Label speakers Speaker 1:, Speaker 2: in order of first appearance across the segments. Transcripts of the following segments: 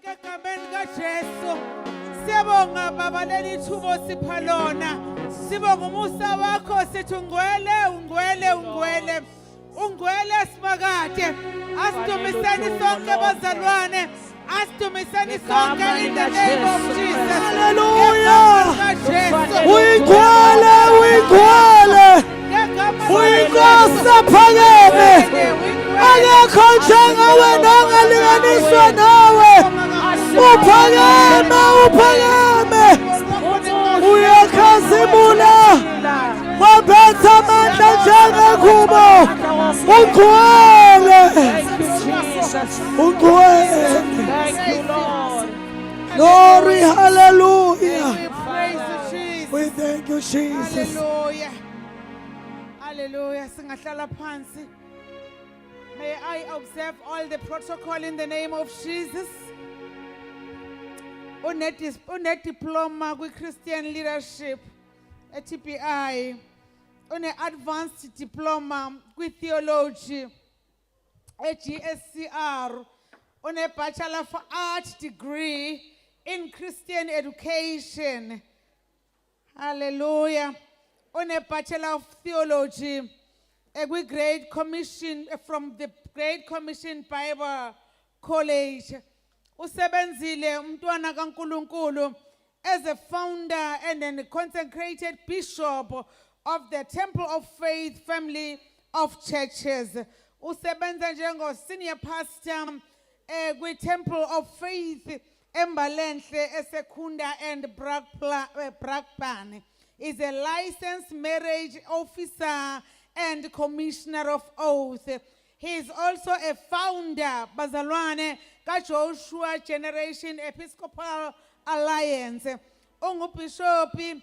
Speaker 1: lonke egameni kaJesu. Siyabonga Baba leli thubo sipha lona. Sibonga umusa wakho sithi ungcwele ungcwele ungcwele. Ungcwele simakade. Asidumiseni sonke bazalwane. Asidumiseni sonke in the name of Jesus.
Speaker 2: Hallelujah. Uyigcwele, uyigcwele. Uyinkosi ephakeme. Akekho njengawe nongalinganiswa nawe. Uphakeme, uphakeme. Uyakhazimula. Waphethe amandla njengekhubo. Ungcwele. Ungcwele. Glory, hallelujah. We thank you, Jesus.
Speaker 1: Hallelujah. Hallelujah. Singahlala phansi. May I observe all the protocol in the name of Jesus. Une diploma with Christian leadership at TPI. Une advanced diploma with theology at GSCR. Une bachelor of art degree in Christian education. Hallelujah. Une bachelor of theology with Great Commission from the Great Commission Bible College. Usebenzile umntwana kaNkulunkulu as a founder and a consecrated bishop of the Temple of Faith family of churches. Usebenza njengo senior pastor with Temple of Faith Embalenhle eSekunda and Brakpan. Is a licensed marriage officer and commissioner of oath. He is also a founder, Bazalwane, Joshua Generation Episcopal Alliance. Ungubishopi,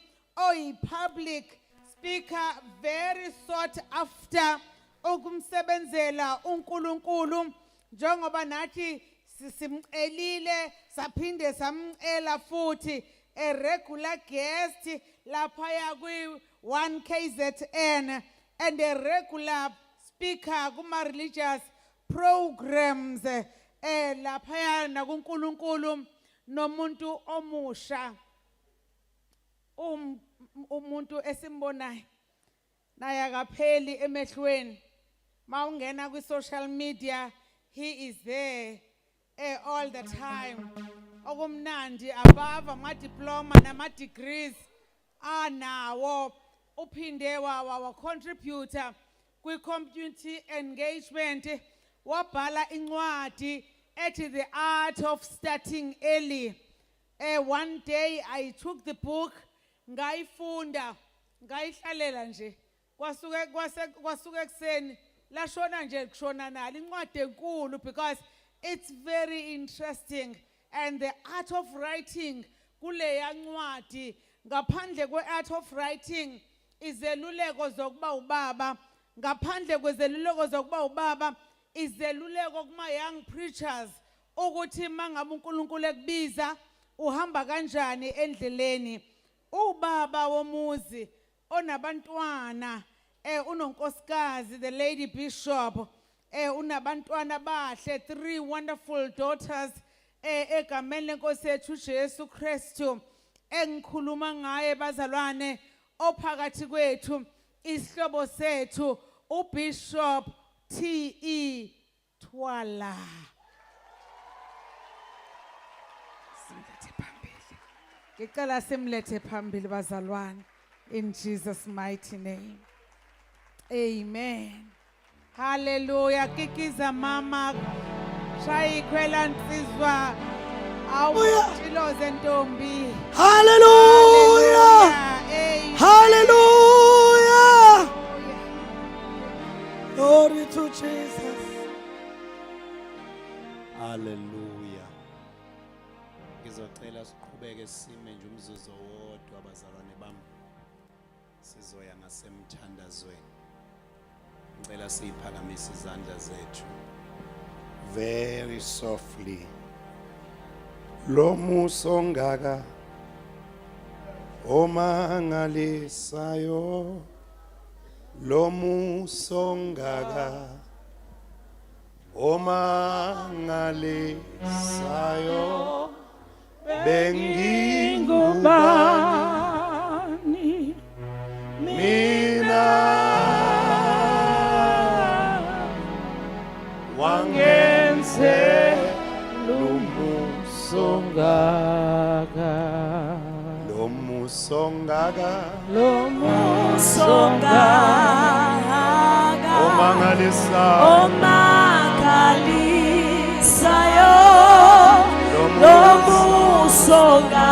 Speaker 1: public speaker, very sought after. Ogumsebenzela uNkulunkulu njengoba nathi sisimcelile saphinde samcela futhi a regular guest lapha kwi 1KZN and a regular speaker kuma religious programs lapha na kuNkulunkulu nomuntu omusha umuntu esimbonayo naye akapheli emehlweni mawungena kwi social media he is there all the time okumnandi above ama diploma nama degrees anawo uphinde wa contributor kwi community engagement wabhala incwadi ethi The Art of Starting Early. One day I took the book ngayifunda ngayihlalela nje kwasuke ekseni lashona nje kushona nalo incwadi enkulu because it's very interesting and the art of writing kuleya ncwadi ngaphandle kwe-art of writing izeluleko zokuba ubaba ngaphandle kwezeluleko zokuba ubaba izeluleko kuma young preachers ukuthi mangabe uNkulunkulu ekubiza uhamba kanjani endleleni ubaba womuzi onabantwana unonkosikazi the lady bishop unabantwana bahle 3 wonderful daughters egameni lenkosi yethu Jesu Kristu engikhuluma ngaye bazalwane ophakathi kwethu isihlobo sethu uBishop T.E. Twala. Simlethe phambili. Ngicela simlethe phambili bazalwane in Jesus mighty name. Amen. Hallelujah. Kikiza mama. Shayi kwela nsizwa. Awutshilo zentombi.
Speaker 2: Hallelujah. Hallelujah. Glory to Jesus.
Speaker 3: Hallelujah. Ngizocela siqhubeke sime nje umzuzu wodwa abazalwane bami. Sizoya ngasemthandazweni. Ngicela siphakamise izandla zethu. Very softly. Lo muso ngaka omangalisayo. Lo muso ngaka omangalisayo.
Speaker 2: bengingubani
Speaker 3: mina wangenze
Speaker 2: lumusongaka
Speaker 3: lomusongaka
Speaker 4: Lumusongaka
Speaker 3: omangalisayo
Speaker 4: omangalisayo lomusongaka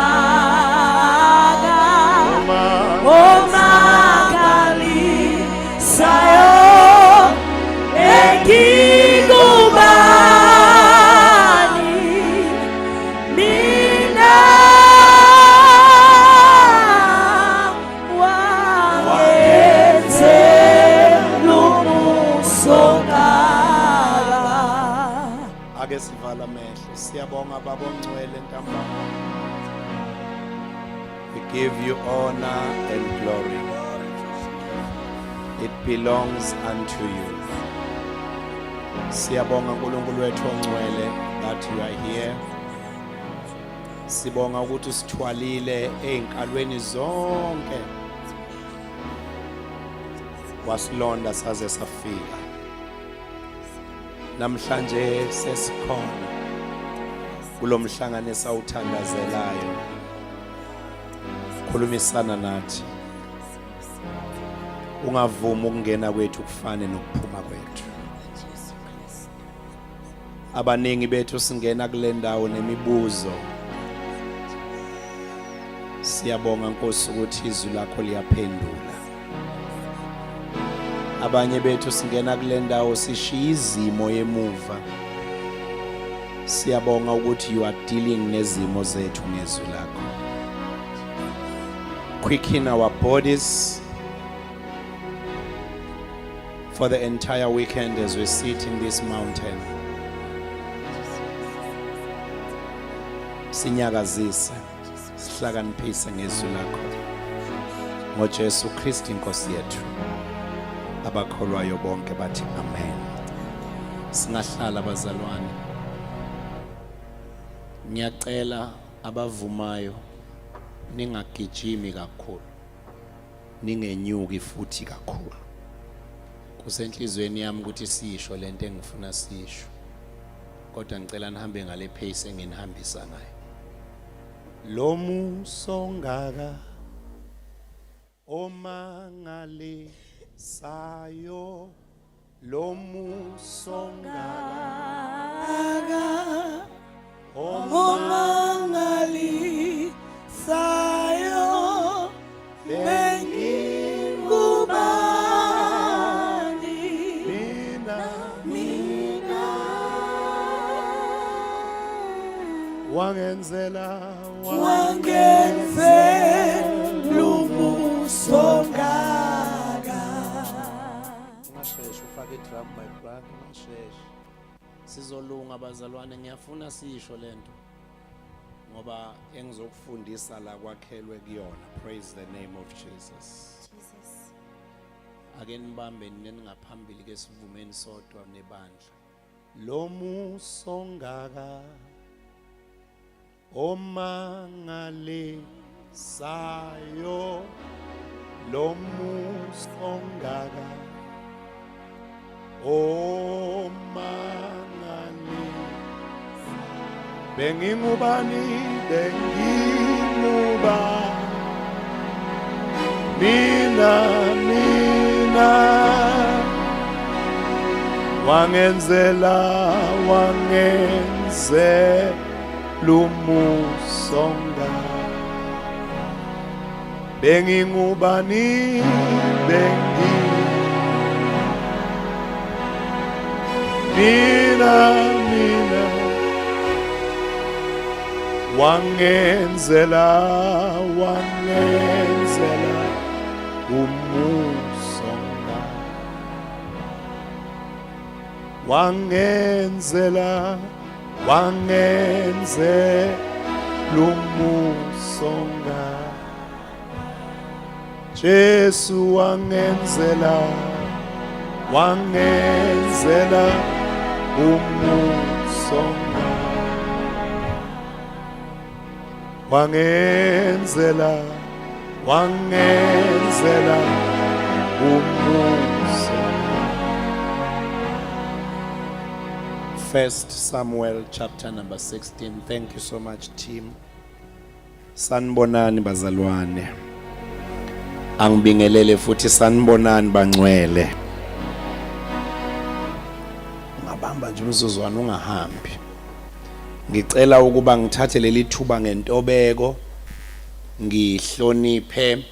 Speaker 4: omangalisayo engingubani mina wangenze lumusongaka.
Speaker 3: ake sivala amehlo siyabonga baba ongcwele ntambama we give you honor and glory it belongs unto you siyabonga uNkulunkulu wethu ongcwele that you are here sibonga ukuthi usithwalile einkalweni zonke wasilonda saze safika namhlanje sesikhona kulomhlangano esawuthandazelayo khulumisana nathi ungavuma ukungena kwethu kufane nokuphuma kwethu abaningi bethu singena kule ndawo nemibuzo siyabonga Nkosi ukuthi izwi lakho liyaphendula abanye bethu singena kule ndawo sishiya izimo emuva siyabonga ukuthi you are dealing nezimo zethu ngezwi lakho quicken our bodies for the entire weekend as we sit in this mountain sinyakazise sihlakaniphise ngezwi lakho ngoJesu Kristu inkosi yethu abakholwayo bonke bathi amen singahlala bazalwane ngiyacela abavumayo ningagijimi kakhulu ningenyuki futhi kakhulu kusenhlizweni yami ukuthi sisho lento engifuna sisho kodwa ngicela nihambe ngale pace enginihambisa ngayo lomusongaka omangalisayo lomusongaka
Speaker 2: omangalisayo bengingubani
Speaker 3: mina wangenzela
Speaker 2: wangenze lumusongaka
Speaker 3: ngasheshe ufake idrum my brother ngasheshe sizolunga bazalwane ngiyafuna sisho lento ngoba engizokufundisa la kwakhelwe kuyona praise the name of Jesus ake nibambe ningaphambili ke sivumeni sodwa nebandla lomusongaka omangalisayo lomusongaka omangali bengingubani mina wangenze lumusonga bengingubani mina wangenzela umusonga wangenze lumusonga Jesu wangenzela umusonga wangenzela umusa. 1 Samuel chapter number 16. Thank you so much team. Sanibonani bazalwane. Angibingelele futhi sanibonani bangcwele. Ungabamba nje umzuzwana ungahambi. Ngicela ukuba ngithathe leli thuba ngentobeko ngihloniphe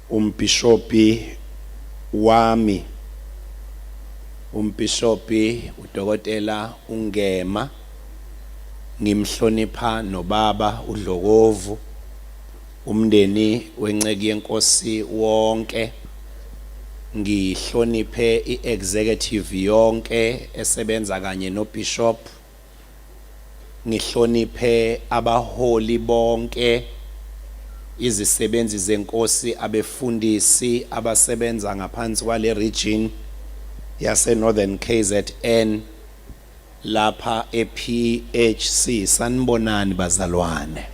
Speaker 3: umbishopi wami, umbishopi uDokotela uNgema. Ngimhlonipha nobaba uDlokovu, umndeni wenceki yenkosi wonke. Ngihloniphe iexecutive yonke esebenza kanye noBishop. Ngihloniphe abaholi bonke, izisebenzi zenkosi, abefundisi abasebenza ngaphansi kwale region yase Northern KZN lapha ePHC. Sanibonani bazalwane.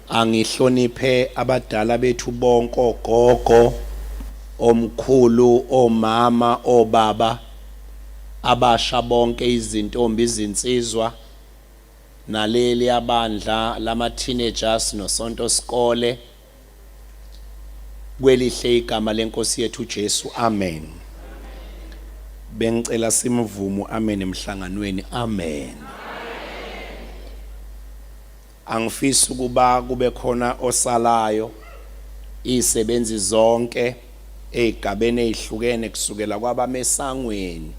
Speaker 3: Angihloniphe abadala bethu bonke, ogogo, omkhulu, omama, obaba, abasha bonke, izintombi, izinsizwa, naleli abandla lama teenagers nosonto skole. Kwelihle igama lenkosi yethu Jesu. Amen. Bengicela simvumo amen emhlanganweni. Amen. Angifisi ukuba kube khona osalayo, izisebenzi zonke ezigabeni ezihlukene kusukela kwabamesangweni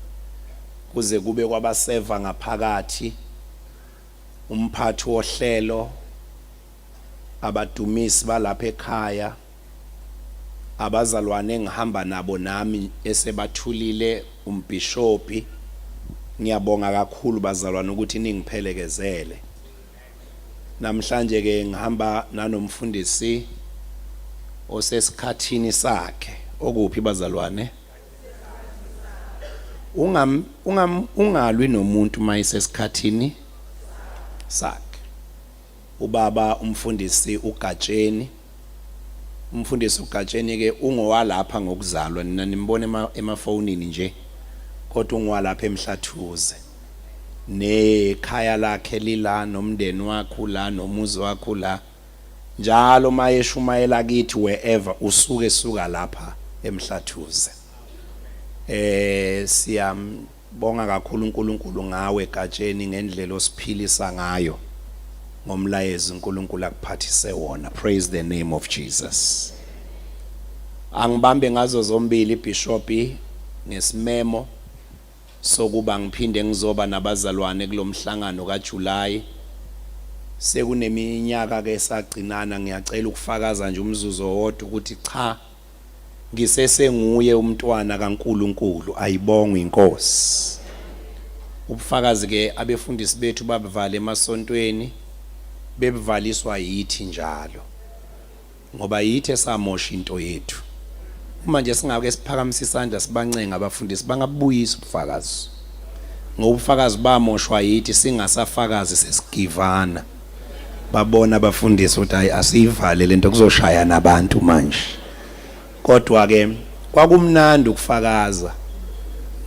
Speaker 3: kuze kube kwabaseva ngaphakathi, umphathi wohlelo, abadumisi balapha ekhaya, abazalwane engihamba nabo nami esebathulile, umbishopi. Ngiyabonga kakhulu bazalwane ukuthi ningiphelekezele. Namhlanje ke ngihamba nanomfundisi osesikhathini sakhe. Okuphi bazalwane? Ungalwi nomuntu mayisesikhathini sakhe. Ubaba umfundisi uGatsheni. Umfundisi uGatsheni ke ungowalapha ngokuzalwa, nina nimbone emafonini nje, kodwa ungowalapha eMhlathuze. Nekhaya lakhe lila, nomndeni wakho la, nomuzi wakho la. Njalo mayeshumayela kithi wherever suka lapha eMhlathuze. Siyambonga kakhulu uNkulunkulu ngawe Gatsheni ngendlela osiphilisa ngayo, ngomlayezo uNkulunkulu akuphathise wona. Praise the name of Jesus. Angibambe ngazo zombili ibishopi ngesimemo sokuba ngiphinde ngizoba nabazalwane kulomhlangano kaJuly. Sekuneminyaka ke sagcinana. Ngiyacela ukufakaza nje umzuzu wodwa ukuthi cha, ngisesenguye umntwana kaNkulunkulu. Ayibongwe inkosi. Ubufakazi ke abefundisi bethu babevala emasontweni, bebevaliswa yithi njalo, ngoba yithi esamosha into yethu. Uma nje singake siphakamise isandla sibancenga abafundisi bangabuyisa ubufakazi, ngoba ubufakazi bamoshwa yithi singasafakazi sesigivana. Babona abafundisi ukuthi hayi asivale lento kuzoshaya nabantu manje. Kodwa ke kwakumnandi ukufakaza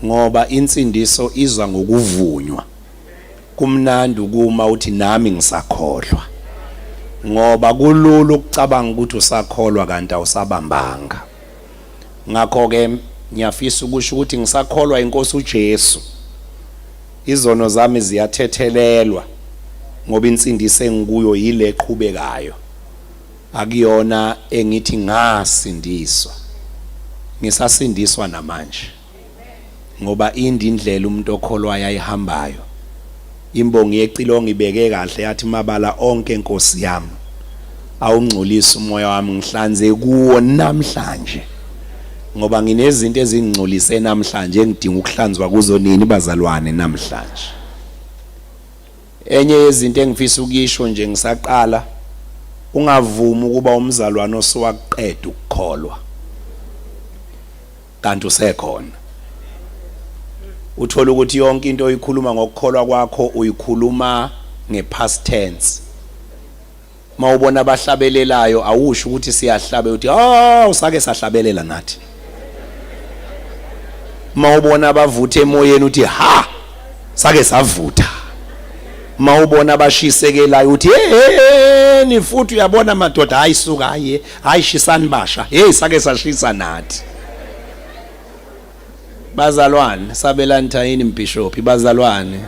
Speaker 3: ngoba insindiso izwa ngokuvunywa. Kumnandi ukuma uthi nami ngisakholwa, ngoba kulula ukucabanga ukuthi usakholwa kanti awusabambanga. Ngakho ke ngiyafisa ukusho ukuthi ngisakholwa inkosi uJesu. Izono zami ziyathethelelwa ngoba insindiso engikuyo yile eqhubekayo, akuyona engithi ngasindiswa. Ngisasindiswa namanje ngoba indlela umuntu okholwayo ayihambayo. Imbongi yecilongo ibeke kahle yathi mabala onke Nkosi yami awungcolisa umoya wami ngihlanze kuwo namhlanje, ngoba nginezinto ezingcolise namhlanje engidinga ukuhlanzwa kuzo nini bazalwane namhlanje. Enye yezinto engifisa ukuyisho nje ngisaqala, ungavumi ukuba umzalwane osowaqeda ukukholwa kanti usekhona. Uthola ukuthi yonke into oyikhuluma ngokukholwa kwakho uyikhuluma ngepast tense, mawubona abahlabelelayo awusho ukuthi siyahlabe uthi usake sahlabelela nathi. Mawubona abavutha emoyeni uthi ha sake savutha. Mawubona abashisekelayo uthi ni futhi uyabona madoda ayisuka hayi shisani basha sake sashisa nathi. Bazalwane sabelani thayini mbishophi bazalwane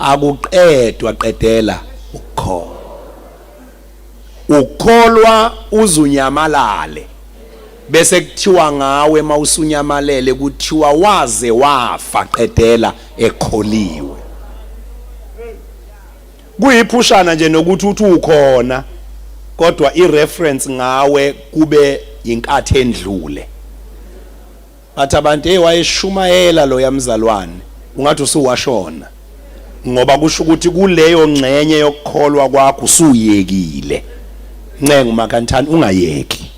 Speaker 3: akuqedwa qedela ukukholwa. Ukholwa uzunyamalale bese kuthiwa ngawe mawusunyamalele kuthiwa waze wafa qedela ekholiwe. Kuyiphushana nje nokuthi uthi ukhona kodwa ireference ngawe kube inkathi endlule. Bathi abantu wayeshumayela lo yamzalwane ungathi usuwashona ngoba kusho ukuthi kuleyo ngcenye yokukholwa kwakho usuyekile. Ncengo makanthani ungayeki.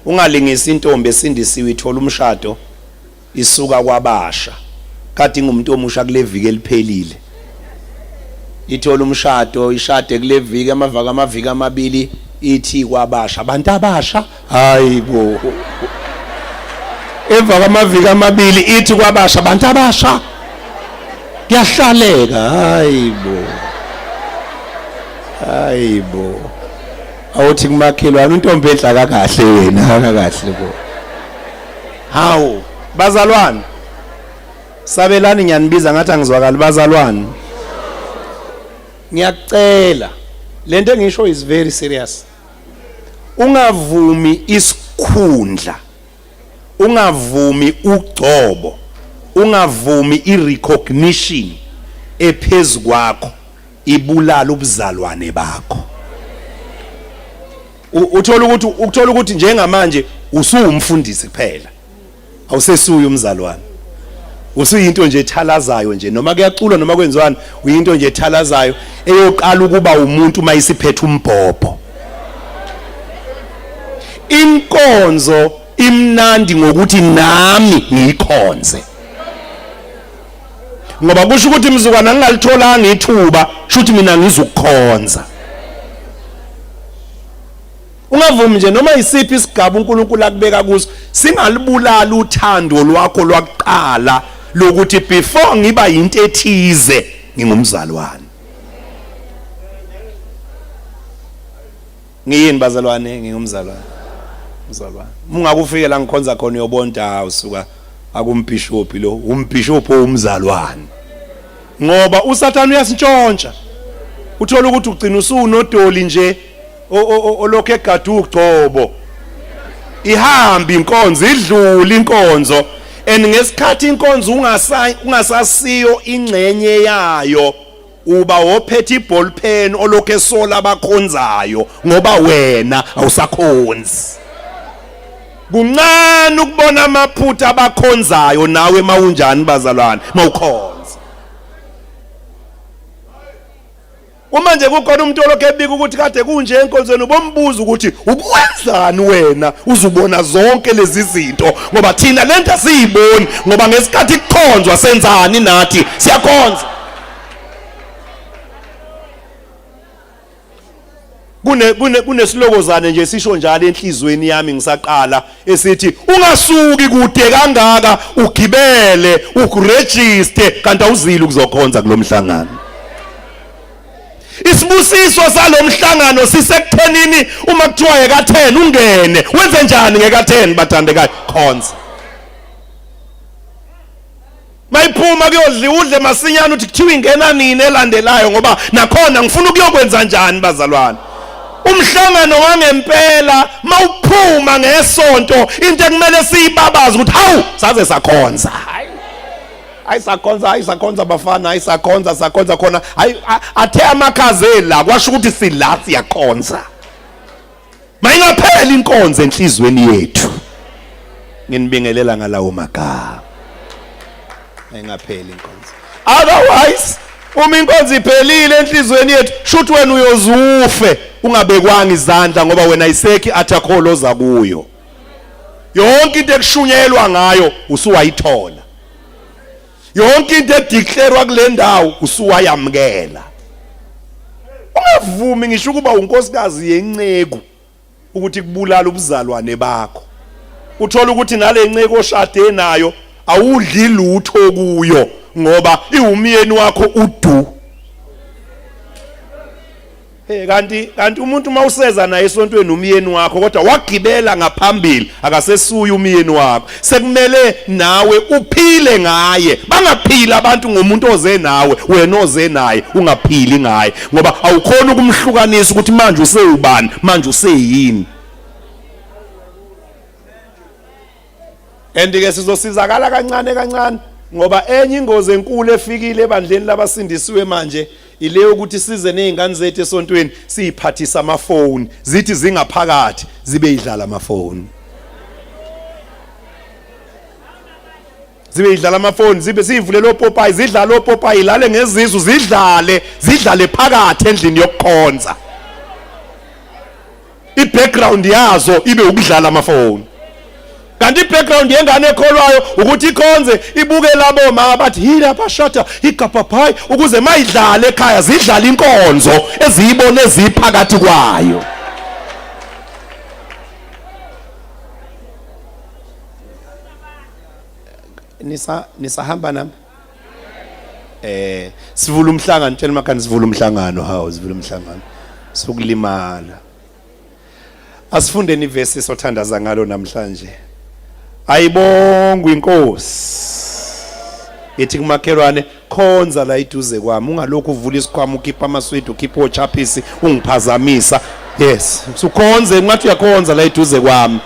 Speaker 3: Ungalingisa intombi esindisiwe ithola umshado isuka kwabasha. Kade ngumuntu omusha kule viki eliphelile. Ithola umshado ishade kule viki amaviki amabili ithi kwabasha abantu abasha hayibo. Emva kwamaviki amabili ithi kwabasha abantu abasha kuyahlaleka hayibo. Awuthi kumakhelwane intombi enhla kahle wena akakahle bo. Hawu bazalwane sabelani ngiyanibiza ngathi angizwakali bazalwane. Ngiyacela lento engisho is very serious. Ungavumi isikhundla, ungavumi ugcobo, ungavumi irecognition ephezulu kwakho ibulala ubuzalwane bakho. Uthola ukuthi njengamanje usuwumfundisi kuphela awusesuye umzalwane. Usuyinto nje ethalazayo nje noma kuyaculwa noma kwenziwani uyinto nje ethalazayo eyoqala ukuba umuntu mayisiphethe umbhobho. Inkonzo imnandi ngokuthi nami ngikhonze. Ngoba kusho ukuthi mzukwana ngingalitholanga ithuba shuthi mina ngizokukhonza. Ungavumi nje noma isiphi isigaba uNkulunkulu akubeka kuso singalibulala uthando lwakho lwaqala lokuthi before ngiba into ethize ngingumzalwane. Ngiyini bazalwane ngingumzalwane. Mungakufikela ngikhonza khona uyobonda usuka akumbishophi lo umbishophi omzalwane. Ngoba uSathane uyasintshontsha. Uthola ukuthi ugcina usunodoli nje olokho egada ugcobo. Ihamba inkonzo idlula inkonzo ngesikhathi inkonzo ungasasiyo ingcenye yayo uba ophethe iball pen olokho esola abakhonzayo ngoba wena awusakhonzi. Kuncane ukubona amaphutha abakhonzayo nawe mawunjani bazalwane mawukhonza. Uma nje kukhona umuntu olokho ebika ukuthi kade kunje enkonzweni bombuza ukuthi ubuwenzani wena uzubona zonke lezi zinto ngoba thina lento asiyiboni ngoba ngesikhathi kukhonzwa senzani nathi siyakhonza. Kuneslokozane nje sisho njalo enhlizweni yami ngisaqala esithi ungasuki kude kangaka ugibele ukuregister kanti awuzili ukuzokhonza kulomhlangano. Isibusiso salomhlangano sisekuthenini uma kuthiwa eka10 ungene wenze njani ngeka10 bathandekayo khonza. Mayiphuma kuyodliwa udle masinyane uthi kuthiwa ingena nini elandelayo ngoba nakhona ngifuna ukuyokwenza njani bazalwane. Umhlangano wangempela mawuphuma ngesonto into ekumele siyibabaza ukuthi hawu saze sakhonza. Ayisakhonza bafana ayisakhonza khona athe amakhazela kwasho ukuthi sila siyakhonza. Mayingapheli inkonzo enhlizweni yethu. Nginibingelela ngalawo magama. Mayingapheli inkonzo. Otherwise uma inkonzo iphelile enhlizweni yethu shuthi wena uyozufe ungabekwanga izandla ngoba wena isekhi athakholoza kuyo. Yonke into ekushunyelwa ngayo usuwayithola. Yonke into edeclarewa kule ndawo usuwayamkela.
Speaker 5: ungavumi ngisho ukuba unkosikazi yenceku ukuthi kubulala ubuzalwane bakho. Uthola ukuthi nale nceke oshade nayo awudli lutho kuyo ngoba iwumyeni wakho udu. Kanti umuntu mawuseza naye esontweni umyeni wakho kodwa wagibela ngaphambili akasesuya umyeni wakho. Sekumele nawe uphile ngaye. Bangaphila abantu ngomuntu oze nawe, wena oze naye ungaphili ngaye ngoba awukhona ukumhlukanisa ukuthi manje useyubani, manje useyini. Andike sizosizakala kancane ngoba enye ingozi enkulu efikile ebandleni labasindisiwe manje ile ukuthi size nezingane zethu esontweni siyiphathisa amafoni zithi zingaphakathi zibe idlala amafoni. Zibe idlala amafoni zibe sivule lo Popeye zidlala lo Popeye ilale ngezizu zidlale phakathi endlini yokukhonza. I-background yazo ibe ukudlala amafoni. Kanti i-background yengane ekholwayo ukuthi ikhonze ibuke labo mama bathi hila bashata igaphaphaya ukuze mayidlale ekhaya zidlala inkonzo eziyibone ziphakathi kwayo. Nisahamba nami? Sivula umhlangano tshela makhani sivula umhlangano hawo sivula umhlangano sokulimala. Asifundeni ivesi sothandaza ngalo namhlanje. Ayibongwe inkosi. Ethi kumakhelwane khonza la iduze kwami ungalokhu uvula isikhwama ukhipha amaswidi ukhipha ochapisi ungiphazamisa. Yes, usukhonze ngathi uyakhonza la iduze kwami.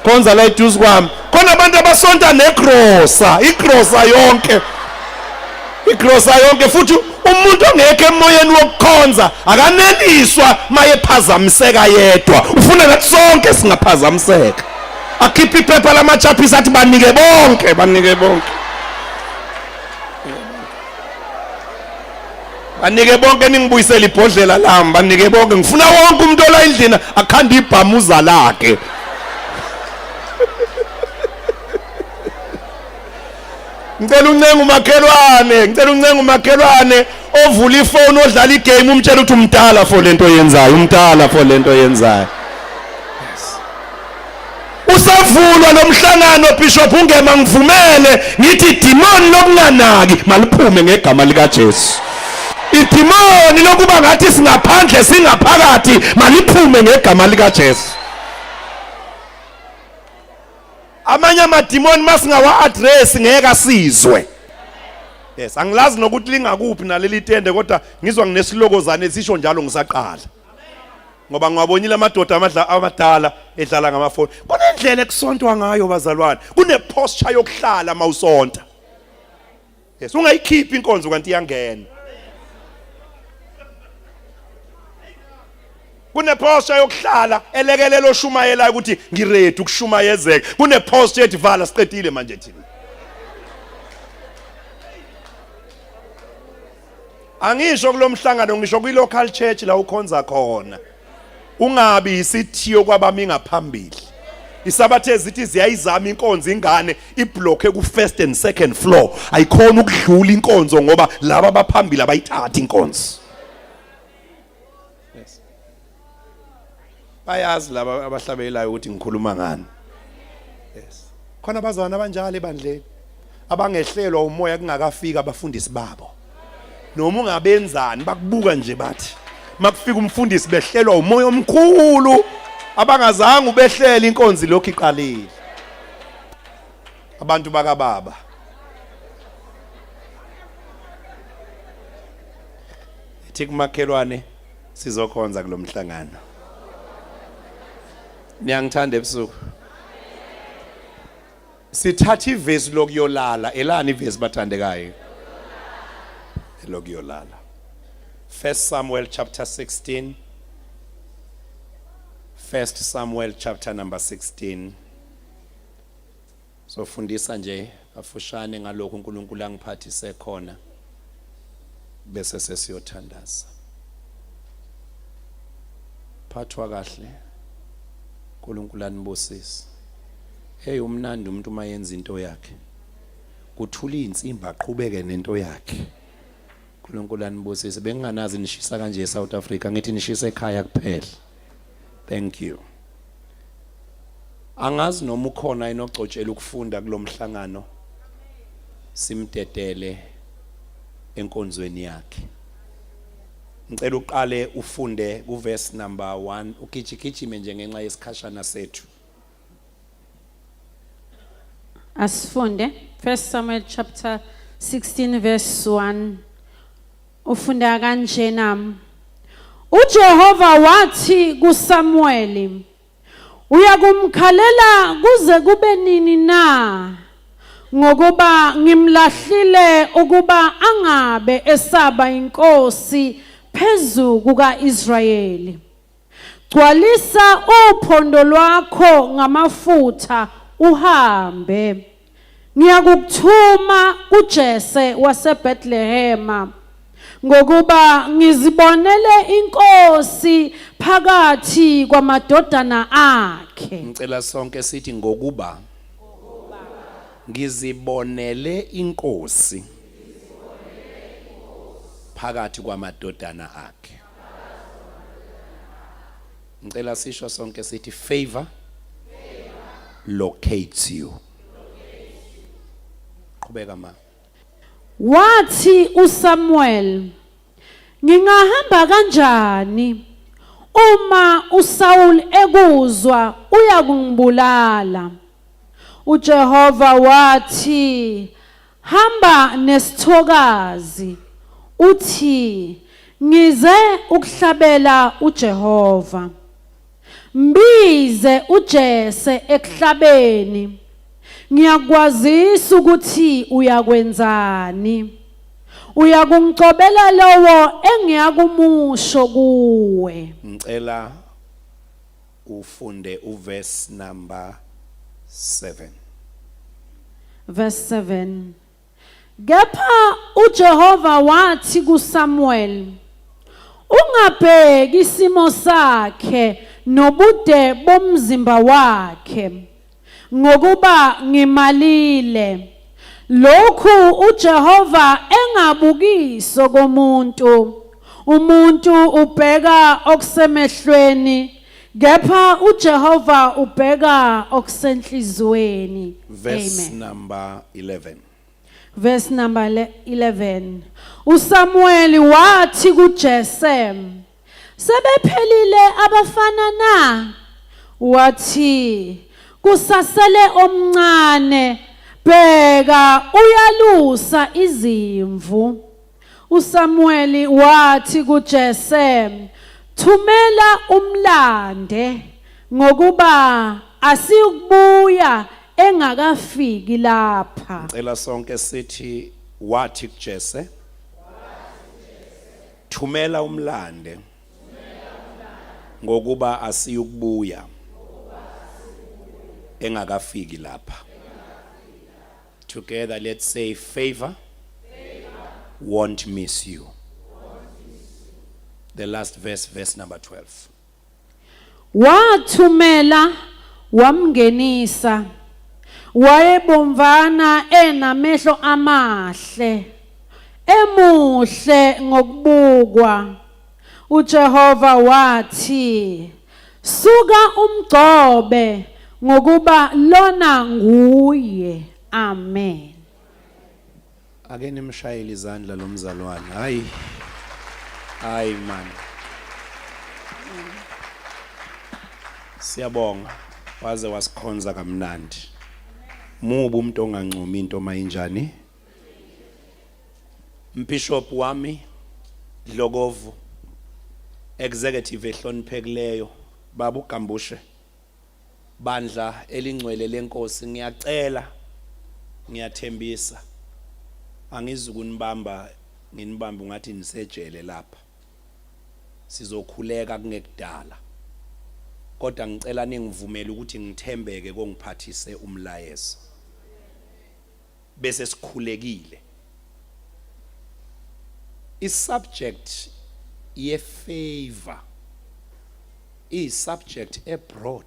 Speaker 5: Khonza la iduze kwami. Khona abantu abasonta negrosa, igrosa yonke. Igrosa yonke futhi umuntu ongekho emoyeni wokukhonza akaneliswa mayephazamiseka yedwa. Ufuna nathi sonke singaphazamiseka. Akhipha iphepha lamachapisi athi banike bonke. Banike bonke ningibuyisele ibhodlela lami banike bonke. Ngifuna wonke umuntu ola endlini akhanda ibhamuza lakhe. Ngicela uncenga umakhelwane ovula ifoni odlala igame umtshela ukuthi umdala for lento yenzayo. Usavulwa lomhlangano Bishop ungema ngivumele ngithi demon lokunganaki maliphume ngegama lika Jesu. Idemoni lokuba ngathi singaphandle singaphakathi maliphume ngegama lika Jesu. Amanye amademoni masingawa address ngeke asizwe. Yes, angilazi nokuthi lingakuphi naleli tende kodwa ngizwa nginesilokozane esisho njalo ngisaqala. Ngoba ngwabonile amadoda amadala edlala ngamafoni. Kunendlela ekusontwa ngayo bazalwane. Kune posture yokuhlala mawusonta. Yes, ungayikhiphi inkonzo kanti iyangena. Kune posture yokuhlala elekelelo shumayela ukuthi ngiready ukushumayezeka. Kune posture ethi vala siqedile manje thina. Angisho kulomhlangano ngisho kwi local church la ukhonza khona. Ungabi isithiyo kwabami ngaphambili. Isabathe zithi ziyayizama inkonzo ingane iblock ku first and second floor. Ayikhona ukudlula inkonzo ngoba laba abaphambili abayithatha inkonzo. Yes. Bayazi laba abahlabelayo ukuthi ngikhuluma ngani. Yes. Khona abazwana abanjalo ebandleni abangehlelwa umoya kungakafika abafundisi babo. Noma ungabenzani bakubuka nje bathi makufika umfundisi behlelwa umoya omkhulu abangazange ubehlela inkonzi lokho iqalile. Abantu bakababa ethi kumakhelwane sizokhonza kulomhlangano. Niyangithanda ebusuku. Sithatha ivesi lokuyolala elani ivesi bathandekayo. Lokuyolala. 1 Samuel chapter 16. 1 Samuel chapter number 16. So fundisa nje afushane ngalokho uNkulunkulu angiphathise khona bese sesiyothandaza. Phathwa kahle. uNkulunkulu anibusise. Hey umnandi umuntu mayenza into yakhe. Kuthula insimbi aqhubeke nento yakhe.
Speaker 3: uNkulunkulu anibusise. Benginganazi nishisa kanje eSouth Africa, ngithi nishisa ekhaya kuphela. Thank you. Angazi noma ukhona inogcotshela ukufunda kulomhlangano. Simdedele enkonzweni yakhe. Ngicela uqale ufunde kuverse number 1 ugijigijime nje ngenxa yesikhashana sethu.
Speaker 4: Asifunde 1 Samuel chapter 16 verse 1. Ufunda kanjena. uJehova wathi kuSamuel, uyakumkhalela kuze kube nini na? Ngokuba ngimlahlile ukuba angabe esaba inkosi phezu kuka-Israyeli. Gcwalisa uphondo lwakho ngamafutha uhambe. Ngiyakuthuma kuJese waseBethlehema ngokuba ngizibonele inkosi phakathi kwamadodana akhe.
Speaker 3: Ngicela sonke sithi ngokuba ngizibonele inkosi phakathi kwamadodana akhe. Ngicela sisho sonke sithi favor locates you. Qhubeka ma.
Speaker 4: Wathi uSamuel, ngingahamba kanjani uma uSaul ekuzwa uyakungibulala? uJehova wathi, hamba nesithokazi uthi, ngize ukuhlabela uJehova. Mbize uJese ekuhlabeni. Ngiyakwazisa ukuthi uyakwenzani. Uyakungcobela lowo engiyakumusho kuwe.
Speaker 3: Ngicela ufunde uverse number 7.
Speaker 4: Verse 7. Kepha uJehova wathi kuSamuel, ungabheki isimo sakhe nobude bomzimba wakhe, ngokuba ngimalile. Lokhu uJehova engabukiso komuntu. Umuntu ubheka okusemehlweni, kepha uJehova ubheka okusenhlizweni.
Speaker 3: Verse
Speaker 4: Amen.
Speaker 3: number 11.
Speaker 4: Verse number 11. uSamuel wathi kuJese, sebephelile abafana na? Wathi, kusasele omncane, bheka uyalusa izimvu. uSamuel wathi kuJese, thumela umlande, ngokuba asikubuya engakafiki lapha.
Speaker 3: Ngicela sonke sithi wathi kuJese, thumela umlande ngokuba asiyukubuya engakafiki lapha. Together let's say favor won't miss you. The last verse, verse number 12.
Speaker 4: Wathumela wamngenisa, wayebomvana enamehlo amahle, emuhle ngokubukwa. uJehova wathi, suka umgcobe, ngokuba lona nguye. Amen.
Speaker 3: Ake nimshayele izandla lomzalwane. Hayi man. Siyabonga waze wasikhonza kamnandi. Mubu umuntu ongancumi into mayinjani. Bishop wami Dlogovu, executive ehloniphekileyo, baba uGambushe, bandla elingcwele lenkosi, ngiyacela, ngiyathembisa, angizukunibamba nginibambe ungathi nisejele lapha, sizokhuleka kungekudala, kodwa ngicela ningivumele ukuthi ngithembeke kongiphathise umlayezo, bese sikhulekile. Is-subject ye-favor is-subject abroad.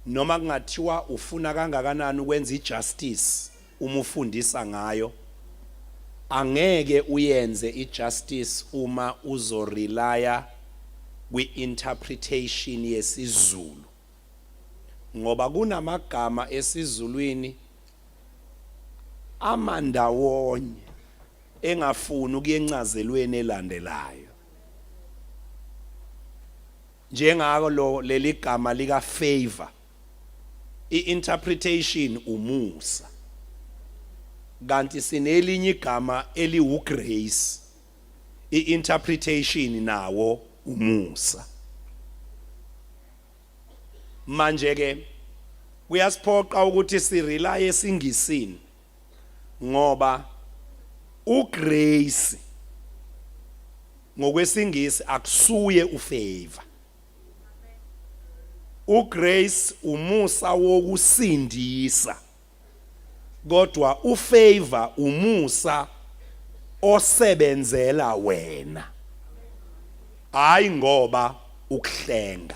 Speaker 3: Noma kungathiwa ufuna kangakanani ukwenza ijustice uma ufundisa ngayo, angeke uyenze ijustice uma uzorelaya kwi-interpretation yesiZulu, ngoba kunamagama esizulwini amandawonye engafuni ukuyencazelweni elandelayo, njengako leli gama lika favor, i-interpretation umusa, kanti sinelinye igama eliwugrace, i-interpretation nawo umusa. Manje ke kuyasiphoqa ukuthi sirely esingisini ngoba ugrace ngokwesingisi akusuye ufavor. Ugrace umusa wokusindisa, kodwa ufavor umusa osebenzela wena, hayi ngoba ukuhlenga.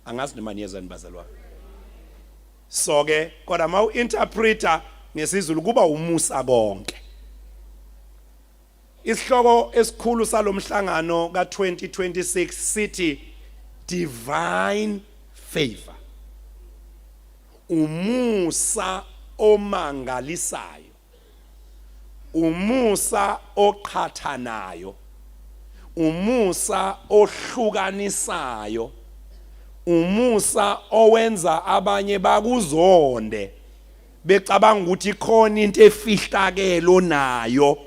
Speaker 3: Angazi nimanyezani bazalwane. So ke kodwa ma u-interpreter ngesizulu kuba umusa konke. Isihloko esikhulu salomhlangano ka-2026 sithi divine favor, umusa omangalisayo, umusa oqhathanayo, umusa ohlukanisayo, umusa owenza abanye bakuzonde becabanga ukuthi khona into efihlakelo nayo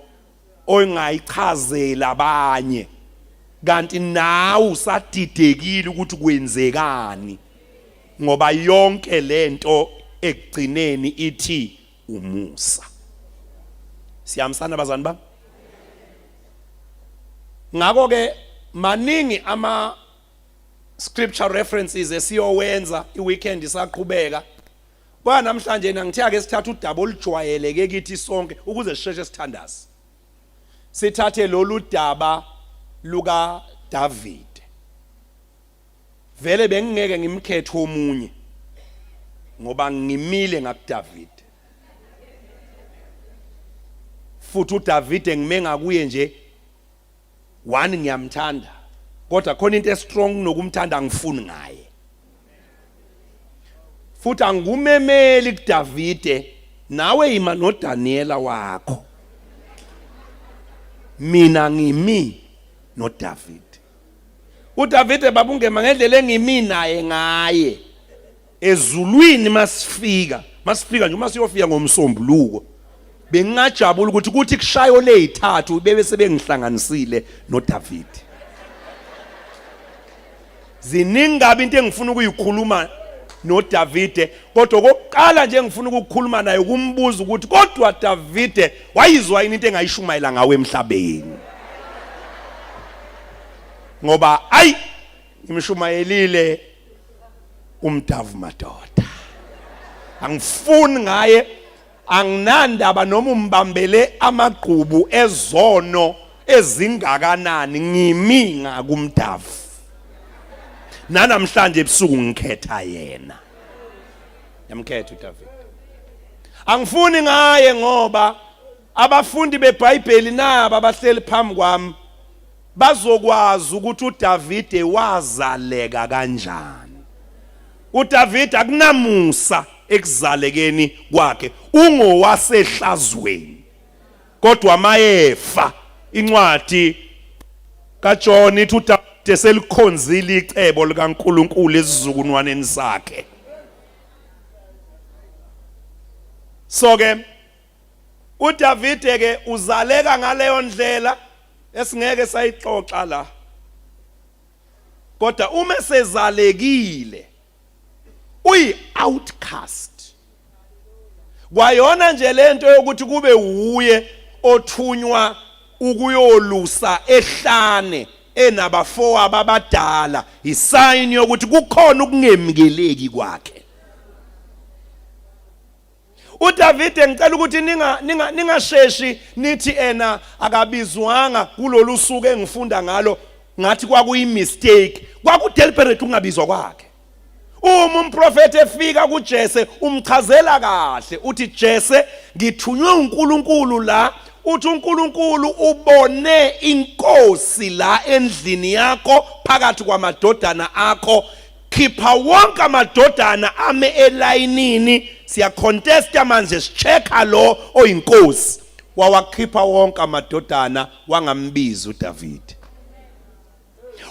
Speaker 3: ongayichazela abanye, kanti nawe usadidekile ukuthi kwenzekani, ngoba yonke lento ekugcineni ithi umusa. Siyamsana bazani ba? Ngakho ke maningi ama scripture references esiyowenza iweekend isaqhubeka. Ba namhlanje ngithe ake sithathe udaba olujwayeleke kithi sonke ukuze sisheshe sithandaze. Sithathe lolu daba luka David. Vele bengingeke ngimkhethe omunye ngoba ngimile ngakuDavid. Futhi uDavid ngimenga kuye nje one ngiyamthanda, kodwa khona into strong nokumthanda ngifuni ngaye. Futhi angumemeli kuDavid, nawe ima noDaniela wakho. Mina ngimi noDavid. uDavid babungema ngendlela engimi naye ngaye ezulwini masifika nje masiyofika ngomsombuluko bengingajabula ukuthi kuthi kushayo lezithathu bebe sebengihlanganisile noDavid. Ziningabi into engifuna ukuyikhuluma noDavid, kodwa kokuqala nje engifuna ukukhuluma naye kumbuza ukuthi kodwa David wayizwa yini into engayishumayela ngawe emhlabeni, ngoba ayi ngimshumayelile umdavu madoda, angifuni ngaye, anginandaba noma umbambele amagqubu ezono ezingakanani, ngimi ngakumdavu. Nanamhlanje ebusuku ngikhetha yena, yamkhetha uDavid. Angifuni ngaye ngoba abafundi beBhayibheli naba abahleli phambi kwami bazokwazi ukuthi uDavid wazaleka kanjani. uDavid akunamusa ekuzalekeni kwakhe, ungowasehlazweni, kodwa mayefa incwadi kaJohn ithi uDavid selikhonzile icebo likaNkulunkulu esizukulwaneni sakhe. So ke uDavid ke uzaleka ngaleyo ndlela esingeke sayixoxa la, kodwa uma sezalekile uyi-outcast. Kwayona nje lento yokuthi kube uye othunywa ukuyolusa ehlane enabafo ababadala, isign yokuthi kukhona ukungemukeleki kwakhe. uDavid ngicela ukuthi ningasheshi nithi ena akabizwanga kulolu suku engifunda ngalo ngathi kwakuyi mistake, kwakudeliberate ungabizwa kwakhe. Uma umprofeti efika kuJese umchazela kahle uthi Jese ngithunywe uNkulunkulu la
Speaker 5: uthi uNkulunkulu ubone inkosi la endlini yakho phakathi kwamadodana akho, khipha wonke amadodana ame elayinini, siya contesta manje sichecka lo oyinkosi. Wawakhipha wonke amadodana, wangambizi uDavid.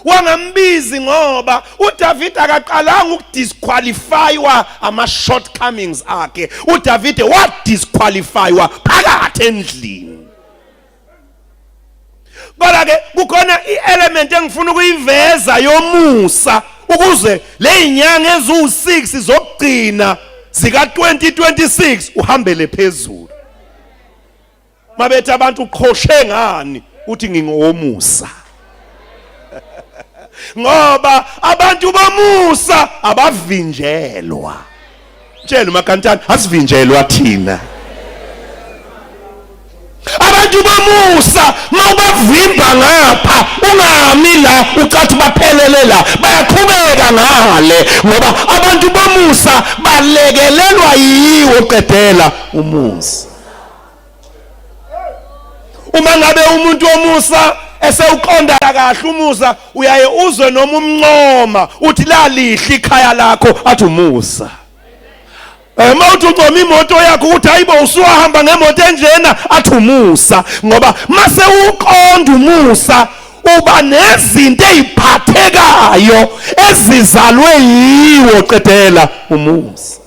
Speaker 5: Wangambizi ngoba uDavid akaqalanga ukudisqualifywa ama shortcomings akhe. uDavid wa disqualifywa phakathi endlini. Kodwa ke kukhona i-element engifuna ukuyiveza yomusa ukuze le inyanga ezu6 zokugcina zika 2026 uhambele phezulu. Mabethi abantu uqhoshe ngani uthi ngingomusa. Ngoba abantu bomusa abavinjelwa. Mtshela uMakantana asivinjelwa thina. Abantu bomusa mawubavimba ngapha ungami la ucathi baphelele la bayaqhubeka ngale ngoba abantu bomusa balekelelwa yiwo qedela umusa. Uma ngabe umuntu womusa esewuqonda kahle umusa uyaye uzwe noma umncoma uthi la lihle ikhaya lakho athi umusa. Mawuthi uncoma imoto yakho ukuthi hayibo usuhamba ngemoto enjena athi umusa ngoba mase uqonda umusa uba nezinto eziphathekayo ezizalwe yiwo qedela umusa.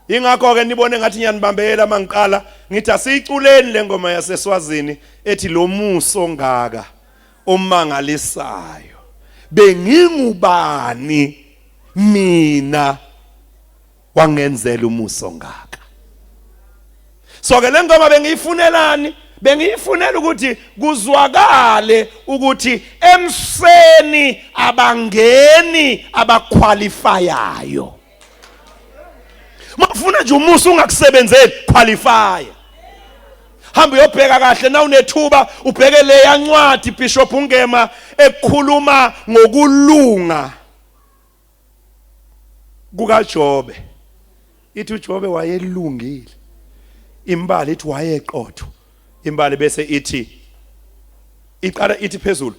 Speaker 5: Ingakho ke nibone ngathi ngiyanibambela mangiqala ngithi asiyiculeni lengoma yaseSwazini ethi lo musa ongaka omangalisayo bengingubani mina wangenzela umusa ongaka. So ke lengoma bengiyifunelani? Bengiyifunela ukuthi kuzwakale ukuthi emseni abangeni abaqualifyayo. Mafuna nje umusa ungakusebenzeli qualify. Hamba uyobheka kahle na unethuba ubheke le yancwadi Bishop Ngema ekhuluma ngokulunga kukaJobe. Ithi uJobe wayelungile. Imbali ithi wayeqotho. Imbali bese ithi iqala ithi phezulu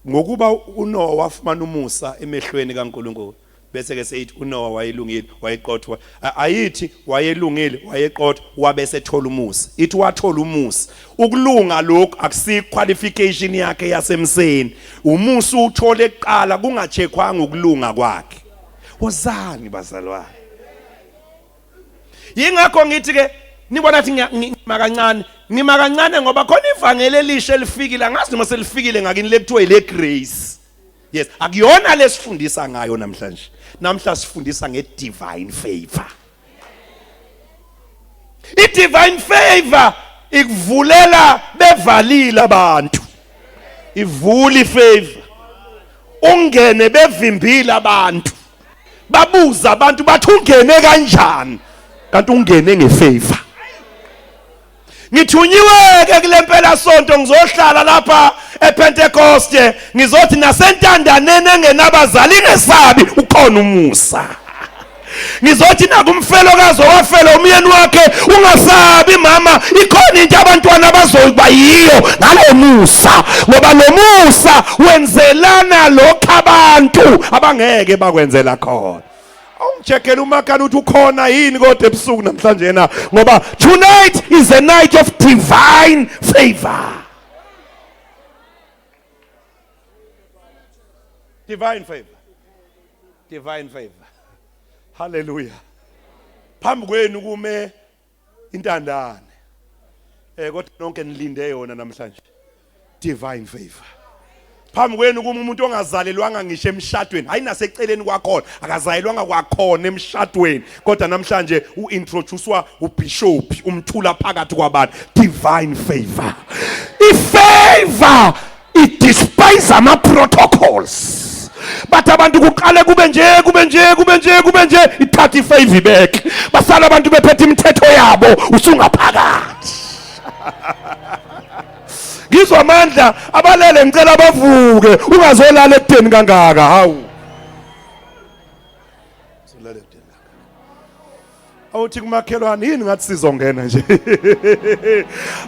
Speaker 5: ngokuba uNoah wafumana umusa emehlweni kaNkulunkulu. Bese ke seyithi uNoah wayelungile wayeqotho. Ayithi wayelungile wayeqotho wabese thola umusa. Ithi wathola umusa. Ukulunga lokho akusi qualification yakhe yasemseni. Umusa uthole eqala kungachekwanga ukulunga kwakhe. Wozani bazalwane. Yingakho ngithi ke nibona athi ngima kancane ngoba khona ivangeli elisha elifikile angazi noma selifikile ngakini lekuthiwa ile grace. Yes, akuyona lesifundisa ngayo namhlanje. Namhla sifundisa nge-divine favor. I-divine favor ikuvulela bevalile abantu. Ivula ifavor. Ungene bevimbile abantu. Babuza abantu bathi ungene kanjani? Kanti ungene ngefavor. Ngithunyiwe ke kulempela sonto ngizohlala lapha ePentecoste ngizothi nasentandaneni engenabazali ngesabi ukhona umusa. Ngizothi nakumfelokazi wafela umyeni wakhe ungasabi mama ikhona into abantwana abazoba yiyo ngalo musa ngoba lo musa wenzelana lokho abantu abangeke bakwenzela khona. Awumcheckela umakani uthi ukhona yini kodwa ebusuku namhlanje na ngoba tonight is a night of divine favor. Divine favor. Divine favor. Hallelujah. Phambi kwenu kume intandane. Kodwa nonke nilinde yona namhlanje. Divine favor. Phambi kwenu kuma umuntu ongazalelwanga ngisho emshadweni hayi naseceleni kwakhona akazalelwanga kwakhona emshadweni kodwa namhlanje uintroducewa ubishop umthula phakathi kwabantu. Divine favor. Ifavor it despises ama protocols. But abantu kuqale kube nje ithatha ifavor back. Basala abantu bephethe imithetho yabo usungaphakathi. Ngizwa amandla abalele ngicela bavuke ungazolala ekudeni kangaka hawu. Uzolala ekudeni. awuthi kumakhelwane yini ngathi sizongena nje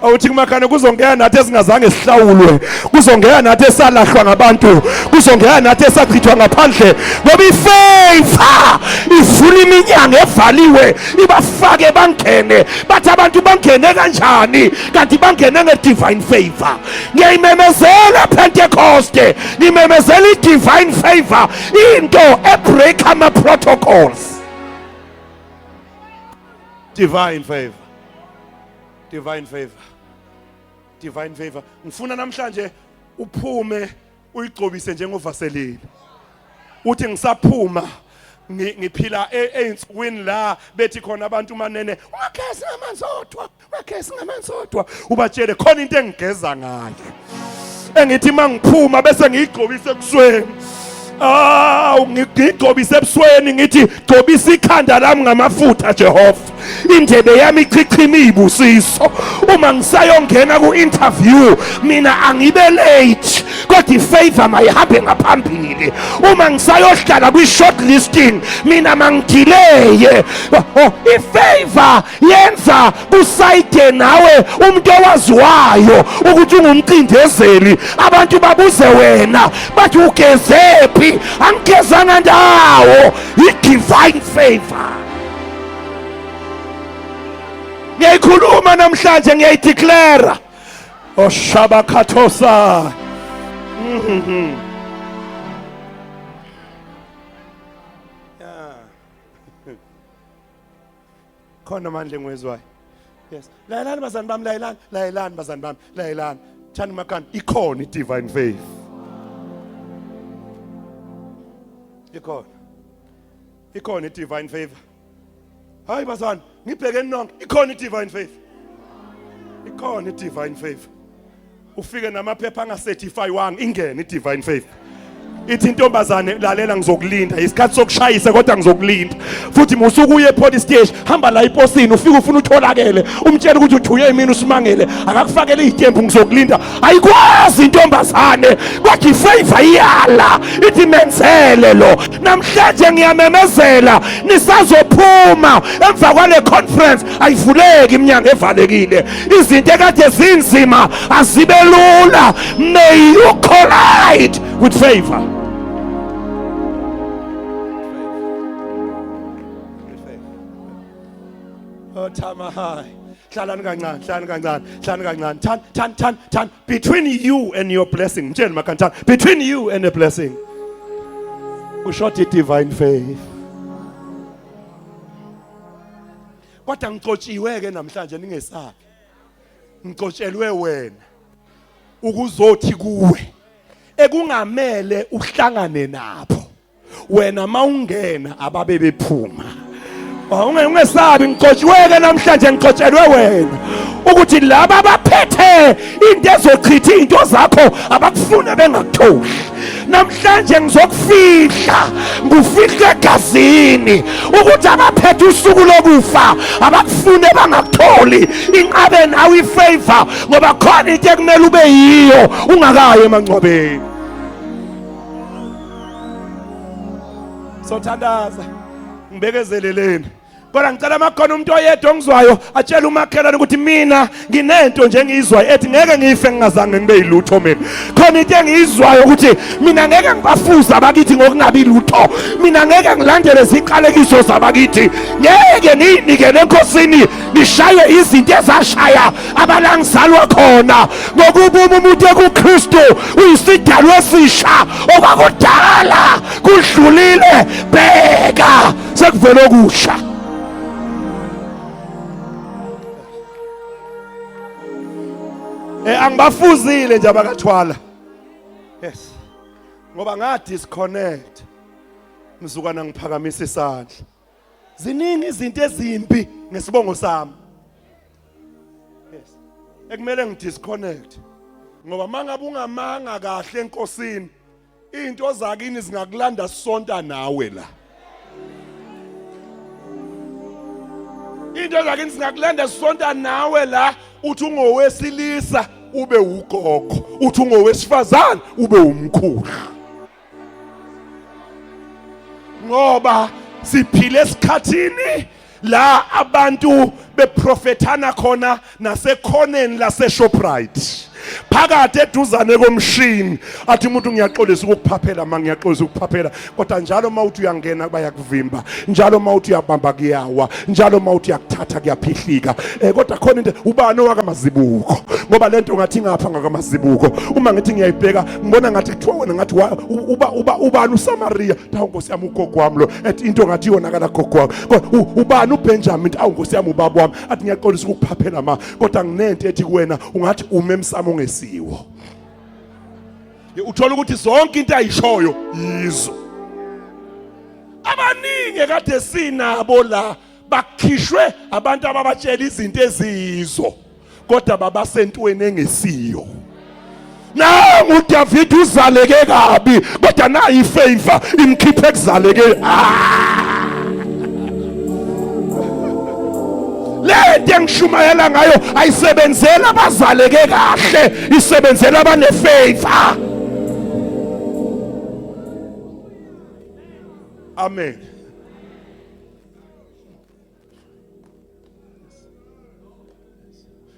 Speaker 5: awuthi kumakhane kuzongena nathi esingazange sihlawulwe kuzongena nathi esalahlwa ngabantu kuzongena nathi esachithwa ngaphandle ngoba ifavor ivula iminyango evaliwe ibafake bangene bathi abantu bangene kanjani kanti bangene nge-divine favor ngiyayimemezela Pentecost ngimemezela i-divine favor into ebreak ama-protocols. Divine favor. Divine favor. Divine favor. Ngifuna namhlanje uphume uyigcobise njengovaselini. Uthi ngisaphuma ngiphila einsukwini la bethi khona abantu manene ungagezi ngamanzi odwa, ungagezi ngamanzi odwa. Ubatshele khona into engigeza ngayo. Engithi mangiphuma bese ngiyigcobise ebusweni. Ngigcobise ebusweni ngithi gcobisa ikhanda lami ngamafutha Jehova. Indebe yami ichichima ibusiso. Uma ngisayongena ku-interview mina angibe late kodwa ifavor mayihambe ngaphambili. Uma ngisayohlala kwi-shortlisting mina mangidileye. Ifavor yenza kusayide nawe umuntu owaziwayo ukuthi ungumcindezeli. Abantu babuze wena bathi ugezephi? Angigezanga ndawo. I-divine favor. Ngiyayikhuluma namhlanje ngiyayideclare. Oshabakhathosa. Khona manje ngwezwayo. Yes. Layelani bazani bami, layelani bazani bami, layelani. Thani makhanda ikhona i-divine faith. Ikhona i-divine favor. Hayi bazani, ngibheke nonke ikhona i-divine faith. Ikhona i-divine favor. Ufike namaphepha angacertify wanga ingene i-divine faith. Ithi intombazane lalela ngizokulinda isikhathi sokushayisa kodwa ngizokulinda. Futhi musuku uye police station hamba la iposini ufike ufuna utholakele umtshela ukuthi uthuye imini usimangele akakufakele izitembu ngizokulinda. Ayikwazi intombazane kwathi ifavor iyala ithi menzele lo. Namhlanje ngiyamemezela nisazophuma emva kwale conference ayivuleki iminyango evalekile. Izinto ekade zinzima azibe lula. May you collide with favor. Tamahai. Tan. Between you and your blessing. Between you and a blessing. We shot it divine faith. What ngixotshiwe ke namhlanje ningesabi. Ngixotshelwe wena. Ukuzothi kuwe. Ekungamele uhlangane nabo. Wena mawungena ababe bephuma. Ungesabi ngixotshiweke namhlanje ngixotshelwe wena ukuthi laba abaphethe into ezochitha into zakho abakufuna bengakutholi. Namhlanje ngizokufihla ngufihla egazini ukuthi abaphethe usuku lokufa abakufune bangakutholi. Inqabe nawe ifavor ngoba khona into ekumele ube yiyo ungakayi emangcwabeni. Sothandaza ngibekezeleleni kodwa ngicela makhona umuntu oyedwa ongizwayo atshela umakhelwane ukuthi mina nginento nje engizwayo ethi ngeke ngife ngingazange ngibe yilutho mina. Khona into engizwayo ukuthi mina ngeke ngibafuza abakithi ngokungabi lutho. Mina ngeke ngilandele iziqalekiso zabakithi. Ngeke ngiyinikele enkosini nishaye izinto ezashaya abalangizalwa khona ngokuba umuntu ekuKristu uyisidalwa esisha okwakudala kudlulile bheka sekuvela okusha. Angibafuzile nje abakathwala. Yes. Ngoba nga disconnect. Ngizukana ngiphakamisa isandla. Ziningi izinto ezimbi ngesibongo sami. Yes. Ekumele ngidisconnect. Ngoba mangabe ungamanga kahle enkosini, into zakini zingakulanda sonta nawe la. Into zakini zingakulanda sonta nawe la uthi ungowesilisa ube ugogo, uthi ungowesifazane ube umkhulu. Ngoba siphile esikhathini la abantu beprofethana khona nasekhoneni laseShoprite phakathi eduzane komshini athi umuntu ngiyaxolisa ukuphaphela ngiyaxolisa ukuphaphela kodwa njalo mawuthi uyangena bayakuvimba njalo mawuthi uyabamba kuyawa njalo mawuthi uyakuthatha kuyaphihlika kodwa khona into ubani owakamazibuko ngoba lento ngathi ngapha ngakamazibuko uma ngithi ngiyayibheka ngibona ngathi kuthiwa wena ngathi ubani uSamaria hawu Nkosi yami ugogo wami lo ethi into ngathi yonakala gogo wami kodwa ubani uBenjamin hawu Nkosi yami ubaba wami athi ngiyaxolisa ukuphaphela kodwa nginento ethi kuwena ungathi umemsamo ngesiwo uthola ukuthi zonke into ayishoyo yizo abaningi kade sinabo la bakhishwe abantu ababatshela izinto ezizo kodwa babasentweni engesiyo nangu uDavid uzaleke kabi kodwa nayi ifavor imkhiphe kuzaleke lento engishumayela ngayo ayisebenzela abazaleke kahle isebenzela abanefavor. Amen.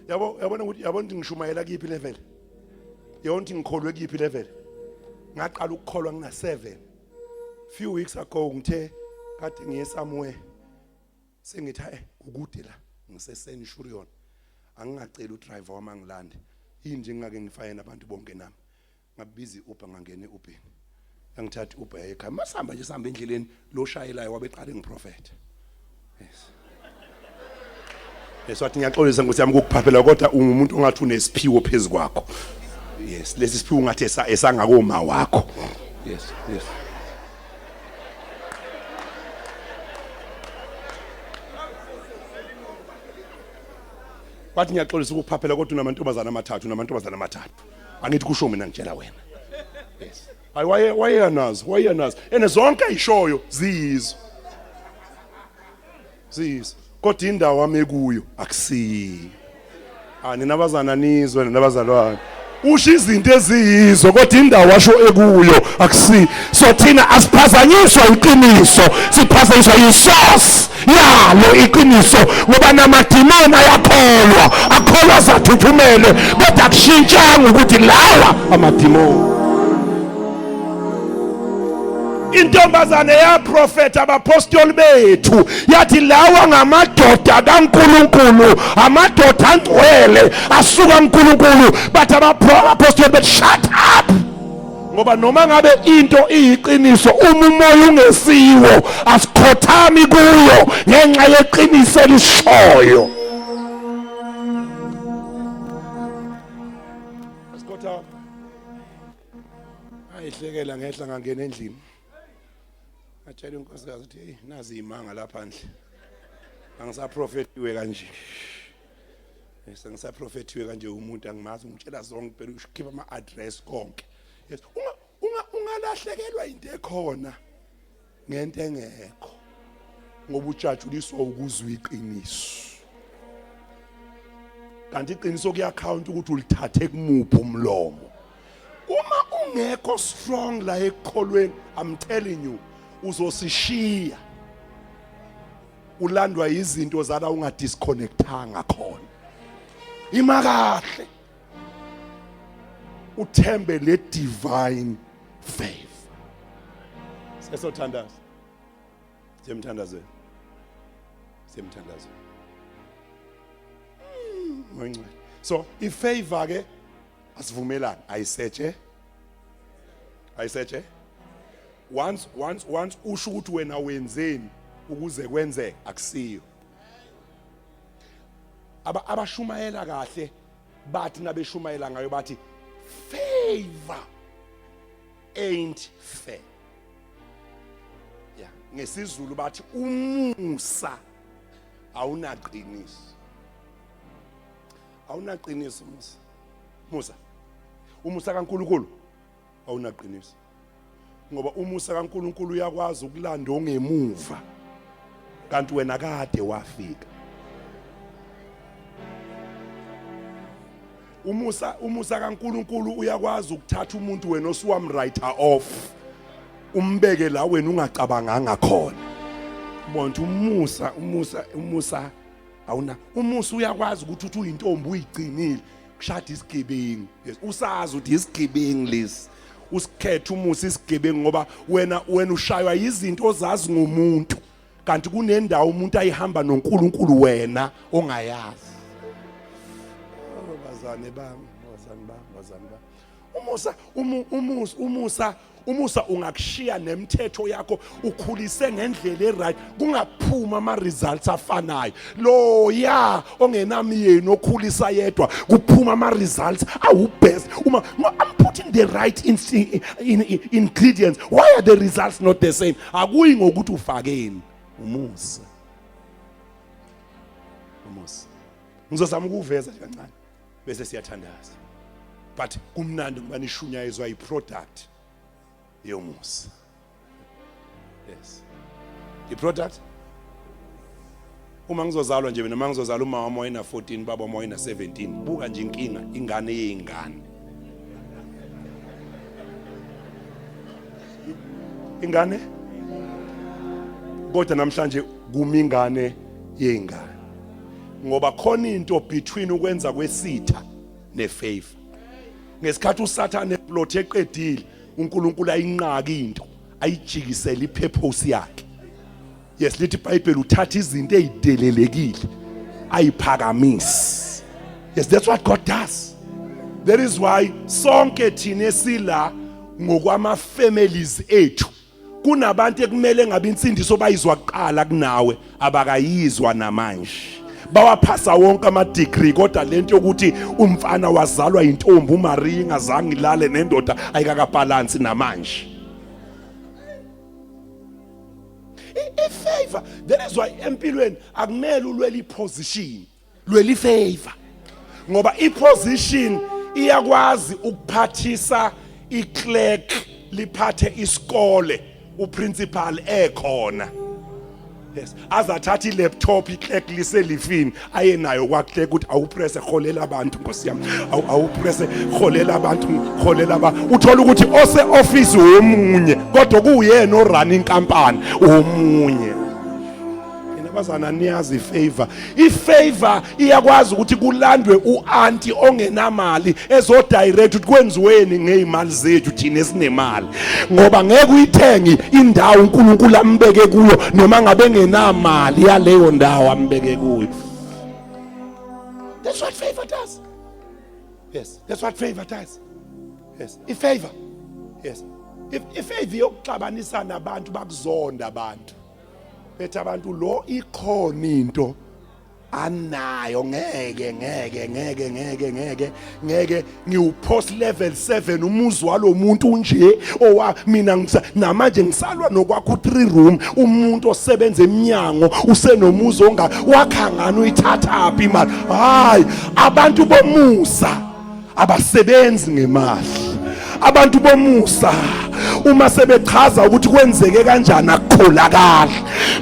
Speaker 5: Yabona ukuthi ngishumayela kiphi level? Yabona ukuthi ngikholwe kiphi level? Ngaqala ukukholwa ngina 7. Few weeks ago ngithe kade ngiye somewhere. Sengithi hayi ukude la ngisesenturion. Angingacela udriver wami angilande. Yini ngake ngifayena abantu bonke nami. Ngabiza iUber ngangena eUber. Ngithatha iUber ekhaya. Masihamba nje sihamba endleleni lo shayelayo wabeqala ngiprofeta. Yes. Wathi ngiyaxolisa Nkosi yami ukukuphaphela kodwa ungumuntu ongathi unesiphiwo phezukwakho. Yes, lesi siphiwo ngathi esangakoma wakho. Yes. Bathi ngiyaxolisa ukuphaphela kodwa unamantombazana amathathu. Angithi kusho mina ngitshela wena. Yes. Wayanazo. Ene zonke ayishoyo ziyizo. Kodwa indawo wami ekuyo akusiyo. Ninabazana nizwe nabazalwane. Usho izinto eziyizo kodwa indawo washo ekuyo akusiyo. So thina asiphazanyiswa iqiniso, siphazanyiswa yisource yalo iqiniso ngoba namadimoni akholwa zathuthumele kodwa akushintshanga ukuthi lawa amadimoni. Intombazane yaprofeta abapostoli bethu yathi lawa ngamadoda kaNkulunkulu amadoda angcwele asuka kuNkulunkulu bathi abapostoli bethi shut up ngoba noma ngabe into iyiqiniso umoya ungesiwo asikhothami kuyo ngenxa yeqiniso elishoyo. Asikhothami ayihlekela ngehla ngangena endlini atshela inkosikazi ukuthi hey nazi imanga lapha ndle angisaprofetiwe kanje sengisaprofetiwe kanje umuntu angimazi ngitshela zonke phela ukhipha ama address konke. Yes ungalahlekelwa into ekhona ngento engekho ngoba ujajuliswa ukuzwa iqiniso kanti iqiniso kuyaccount ukuthi ulithathe kumuphi umlomo uma ungekho strong la ekholweni. I'm telling you uzosishiya ulandwa izinto zala ungadisconnectanga khona. Imakahle uthembe le divine faith. Sesothandaza. Siyamthandaza. So ifavor ke asivumelani ayiseche. Once usho ukuthi wena wenzeni ukuze kwenzeke akusiyo. Abashumayela kahle bathi nabeshumayela ngayo bathi favor ain't fair. Yeah, ngesizulu bathi umusa awunaqiniso. Awunaqiniso Musa. Umusa kaNkulunkulu awunaqiniso. Ngoba umusa kaNkulunkulu uyakwazi ukulanda ongemuva kanti wena kade wafika. Umusa kaNkulunkulu uyakwazi ukuthatha umuntu wena osuwamwriter off umbeke la wena ungacabanganga khona. bonke umusa awuna umusa uyakwazi ukuthi uthi uyintombi uyigcinile kushada isigebengu. Yes, usazi ukuthi isigebengu lesi usikhetha umusa isigebengu ngoba wena ushaywa izinto ozazi ngomuntu kanti kunendawo umuntu ayihamba noNkulunkulu wena ongayazi. Bazane bami. Umusa ungakushiya nemithetho yakho ukhulise ngendlela eright kungaphuma ama results afanayo. Lo ya ongenamyeni okhulisa yedwa kuphuma ama results awu best. I'm putting the right ingredients. Why are the results not the same? Akuyi ngokuthi ufakeni. Umusa. Ngizozama ukuveza kancane bese siyathandaza. But kumnandi ngoba nishunyayezwa iproduct yomusa. Yes. Iproduct uma ngizozalwa nje mina mangizozala uma wami wayena 14 baba wami wayena 17 buka nje inkinga ingane yezingane. Ingane kodwa namhlanje kumingane yezingane ngoba khona into between ukwenza kwesitha nefavor. Ngesikhathi uSathane eplot eqedile uNkulunkulu ayinqaka into ayijikisela ipurpose yakhe. Yes, lithi iBhayibheli uthatha izinto ezidelelekile ayiphakamisa. Yes, that's what God does. That is why sonke thina sila ngokwama families ethu kunabantu ekumele ngabe insindiso bayizwa kuqala kunawe abakayizwa namanje. Bawaphasa wonke ama degree kodwa lento yokuthi umfana wazalwa intombi uMaria ingazange ilale nendoda ayikakabalance namanje. Favor. That is why empilweni akumele ulwele iposition, lwele favor. Ngoba iposition iyakwazi ukuphathisa iclerk liphathe isikole uprincipal ekhona. Yes, azathatha ilaptop iclerk liselifini ayenayo kwaclerk ukuthi awupress eholela abantu Nkosi yami awupress eholela abantu uthola ukuthi ose office omunye kodwa kuyena orun inkampani omunye. Inabazana niyazi ifavor iyakwazi ukuthi kulandwe uanti ongenamali ezo direct ukuthi kwenziweni ngezimali zethu thina esinemali ngoba ngeke uyithenge indawo uNkulunkulu ambeke kuyo noma ngabe ngenamali yaleyo ndawo ambeke kuyo. That's what favor does. Yes, that's what favor does. Yes, ifavor. Yes, ifavor yokuxabanisa nabantu bakuzonda abantu. Bethu abantu lo ikhona into anayo ngeke ngiwupost level 7 umuzi walomuntu nje owa mina namanje ngisalwa nokwakho 3 room umuntu osebenza eminyango usenomuzi onga wakhangana uyithatha phi imali. Hayi abantu bomusa abasebenzi ngemali. Abantu bomusa uma sebechaza ukuthi kwenzeke kanjani akukholakala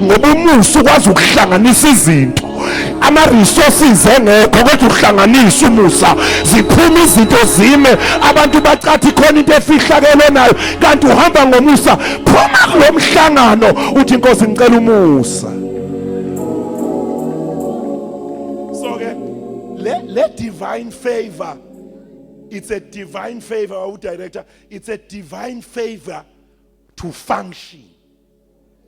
Speaker 5: ngoba umusa ukwazi ukuhlanganisa izinto ama resources engekho kodwa uhlanganisa umusa ziphuma izinto zime abantu bacathi khona into efihlakele nayo kanti uhamba ngomusa phuma kulomhlangano uthi Nkosi ngicela umusa. So ke le divine favor, it's a divine favor, our director. It's a divine favor to function.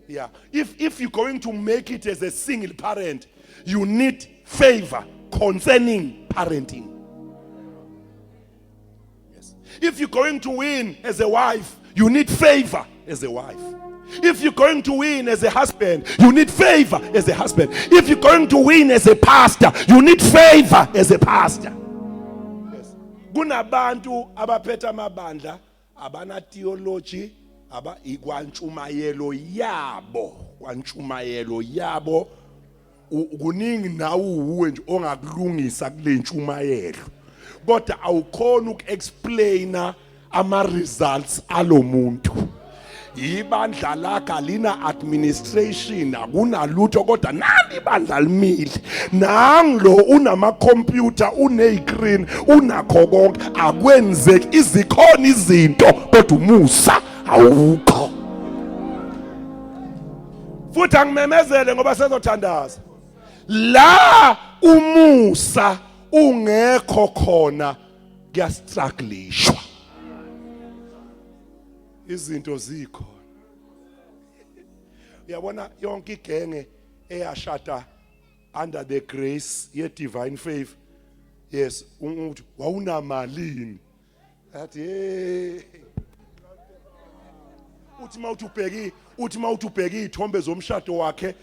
Speaker 5: Yeah. If you're going to make it as a single parent, you need favor concerning parenting. Yes. If you're going to win as a wife, you need favor as a wife. If you're going to win as a husband, you need favor as a husband. If you're going to win as a pastor, you need favor as a pastor. Kunabantu abaphethe amabandla abana theology ikwantshumayelo yabo kuningi nawe uwe nje ongakulungisa kule ntshumayelo kodwa awukhona ukuexplaina ama results alomuntu. Ibandla lakhe alina administration akunalutho kodwa nali ibandla limile nanglo unama computer une-screen unakho konke akwenzeki izikhona izinto kodwa umusa awukho. futhi angimemezele ngoba sezothandaza. La umusa ungekho khona kuyastrugglishwa. Izinto zikhona. Uyabona yonke igenge eyashada under the grace ye divine faith. Yes, umuntu wawunamalini. Athi hey. Uthi mawuthubheki ithombe zomshado wakhe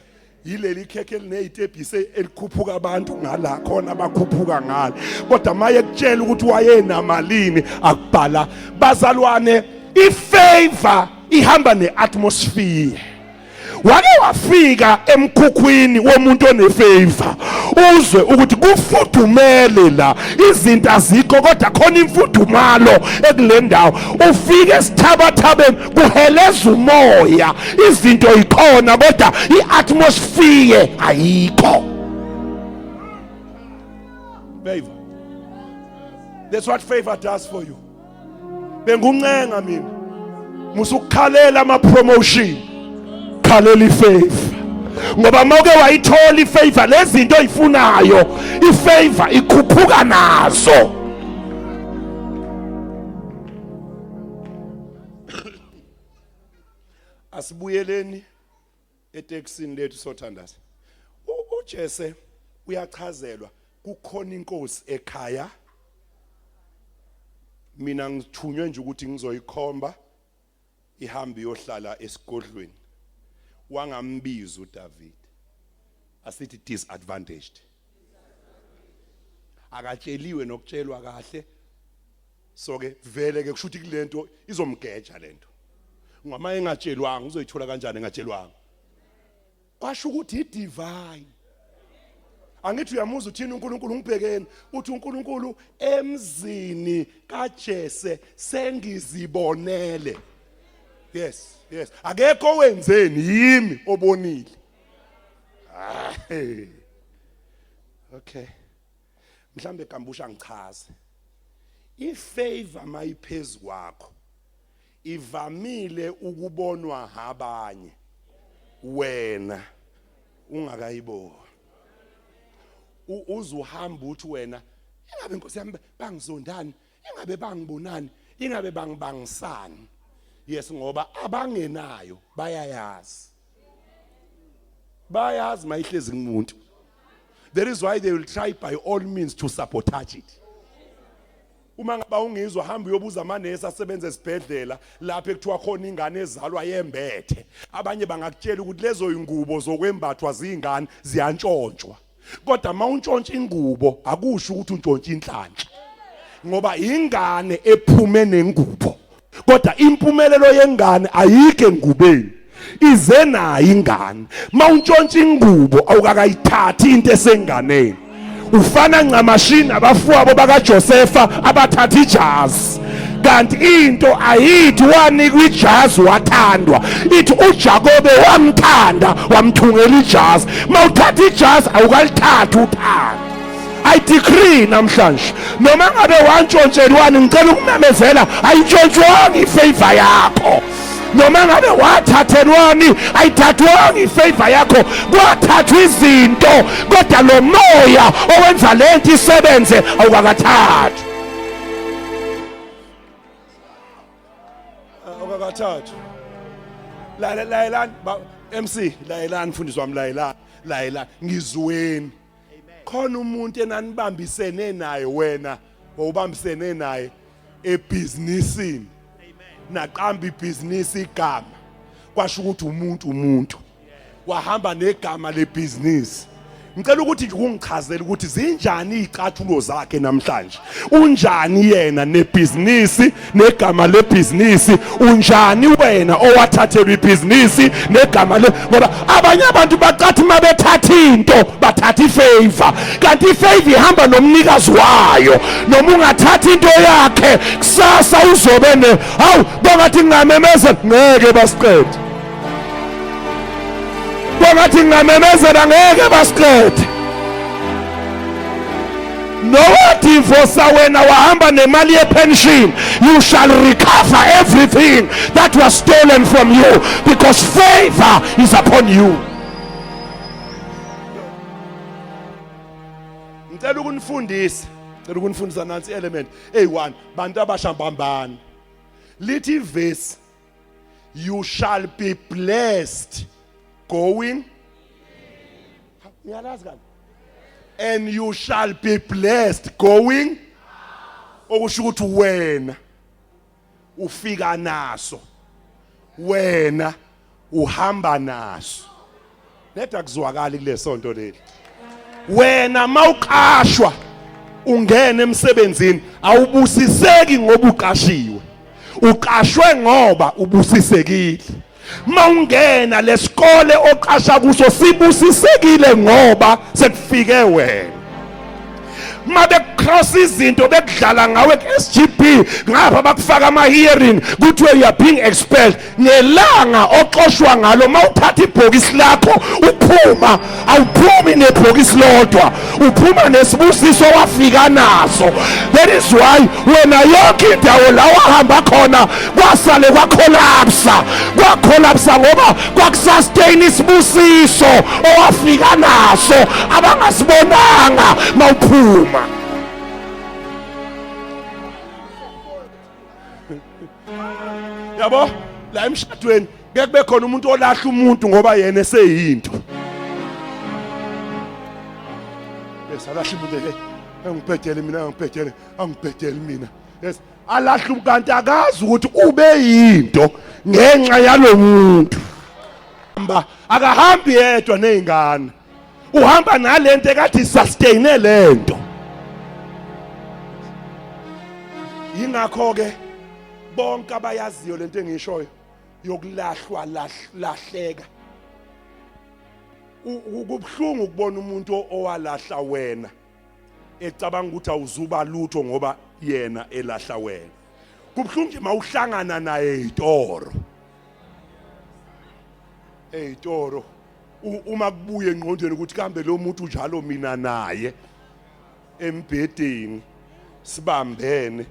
Speaker 5: yileli khekhe elinezitebhise elikhuphuka abantu ngala khona abakhuphuka ngala. Kodwa maye kutshela ukuthi wayenamalini akubhala bazalwane ifavor ihamba neatmosphere. Wake wafika emkhukhwini womuntu onefavor uzwe ukuthi kufudumele la izinto azikho kodwa khona imfudumalo ekulendawo. Ufike esithabathabeni kuheleza umoya izinto ikhona kodwa iatmosphere ayikho. Favor. That's what favor does for you. Benguncenga mina musukhalela ama promotion. Khalela ifavor ngoba mawuke wayithola ifavor lezi zinto oyifunayo ifavor ikhuphuka nazo. Asibuyeleni eTexini lethu sothandaza. uJese uyachazelwa kukhona inkosi ekhaya. Mina ngithunywe nje ukuthi ngizoyikhomba ihambe yohlala esigodlweni. Wangambiza uDavid asithi disadvantaged, akatsheliwe nokutshelwa kahle. So ke vele ke kushuthi kulento izomgeja lento ngama engatshelwanga uzoyithola kanjani engatshelwanga. Kwasho ukuthi idivine. Angithi uyamuzwa uthini uNkulunkulu ngibhekeni uthi uNkulunkulu emzini kaJese sengizibonele. Yes. Akekho wenzeni yimi obonile. Okay. Mhlambe Kambusha ngichaze. Ifavor mayiphezulu kwakho ivamile ukubonwa abanye wena ungakayibona. Uzuhamba uthi wena ingabe inkosi yami bangizondani, ingabe bangibonani, ingabe bangibangisani. Yes, ngoba abangenayo bayayazi mayihlezi kumuntu. That is why they will try by all means to sabotage it. Uma ngaba ungizwa hamba uyobuza amanesi asebenza esibhedlela lapho ekuthiwa khona ingane ezalwa yembethe. Abanye bangakutshela ukuthi lezo ingubo zokwembathwa zingane ziyantshontshwa. Kodwa mawuntshontsha ingubo akusho ukuthi untshontsha inhlanhla. Ngoba ingane ephume nengubo. Kodwa impumelelo yengane ayike ngubeni. Ize nayo ingane. Mawuntshontsha ingubo awukakayithathi into esenganeni. Ufana ncamashini abafowabo bakaJosefa abathatha ijazi. Kanti into ayithi wanikwa ijazi wathandwa. Ithi uJakobe wamthanda wamthungela ijazi. Mawuthatha ijazi awukalithatha uthando. I decree namhlanje noma ngabe wantshontshelwani ngicela ukumemezela ayintshontshiwanga ifavor yakho. Noma ngabe wathathelwani ayithathwanga ifavor yakho, kwathathwa izinto kodwa lo moya owenza lento isebenze awukakathathi. Awukakathathi. Layelani MC layelani mfundisi wami layelani ngizweni. Khona umuntu enanibambisene naye wena wawubambisene naye ebhizinisini naqamba ibhizinisi igama kwasho ukuthi umuntu wahamba negama lebhizinisi. Ngicela ukuthi nje ungichazele ukuthi zinjani izicathulo zakhe namhlanje. Unjani yena nebhizinisi negama lebhizinisi, unjani wena owathathelwa ibhizinisi negama ngoba abanye abantu bacathi mabethatha into bathatha ifavor, kanti ifavor ihamba nomnikazi wayo. Noma ungathatha into yakhe kusasa uzobe bongathi ngamemeza ngeke basiqede. Bongathi ngamemezela ngeke basiqede. nowadivosa wena wahamba nemali yepension, you shall recover everything that was stolen from you, because favor is upon you. Ngicela ukunifundisa nansi element A1 bantu abasha mbambani. Lithi verse, you shall be blessed going, and you shall be blessed going. Okusho ukuthi wena ufika naso, wena uhamba naso. Letha kuzwakala kule sonto leli. Wena mawuqashwa ungena emsebenzini awubusiseki ngoba uqashiwe, uqashwe ngoba ubusisekile. Mawungena lesikole oqasha kuso sibusisekile ngoba sekufike wena. Mabe cross izinto bekudlala ngawe SGB ngapha bakufaka ama hearing kuthiwe you are being expelled, ngelanga oxoshwa ngalo mawuthatha ibhokisi lakho uphuma, awuphumi nebhokisi lodwa, uphuma nesibusiso wafika naso. That is why wena yonke indawo la wahamba khona kwasale kwacollapse ngoba kwakusustain isibusiso owafika naso abangasibonanga mawuphuma. Yabo la emshadweni kube khona umuntu olahla umuntu ngoba yena eseyinto. Besalahla umuntu angibhedele mina. Yes, alahla ukanti akazi ukuthi ube yinto ngenxa yalomuntu. Akahambi yedwa nezingane. Uhamba nalento ekathi sustain lento. Yingakho ke bonke abayaziyo lento engishoyo yokulahlwa lahleka. Kubhlungu ukubona umuntu owalahla wena ecabanga ukuthi awuzuba lutho ngoba yena elahla wena. Kubhlungu nje mawuhlangana naye eitoro uma kubuye engqondweni ukuthi kambe lo muntu njalo mina naye embhedeni sibambene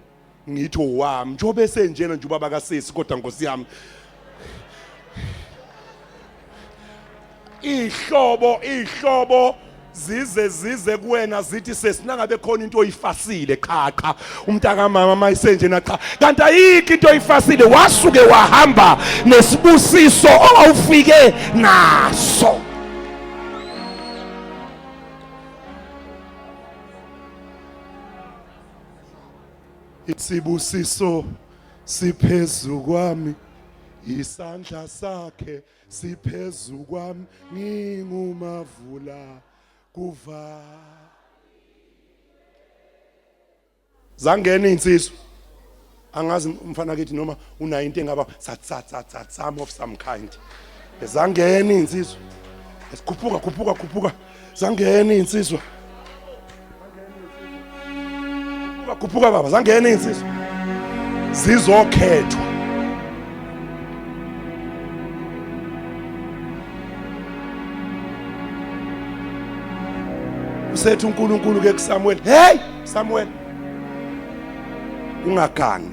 Speaker 5: ngithi owami njobe senjena nje ubaba kaSisi kodwa Nkosi yami ihlobo zize kuwena zithi sesinangabe khona into oyifasile qhaqa umntaka mama mayisenjena cha kanti ayikho into oyifasile wasuke wahamba nesibusiso owufike naso. Isibusiso siphezu kwami, isandla sakhe siphezu kwami, ngingumavula kuva. Zangena insizwa angazi umfana kithi noma una into engaba some of some kind. Zangena insizwa khuphuka zangena insizwa khuphuka baba zangena insizwa zizokhethwa. Usethi uNkulunkulu ke kuSamuel, hey Samuel ungagangi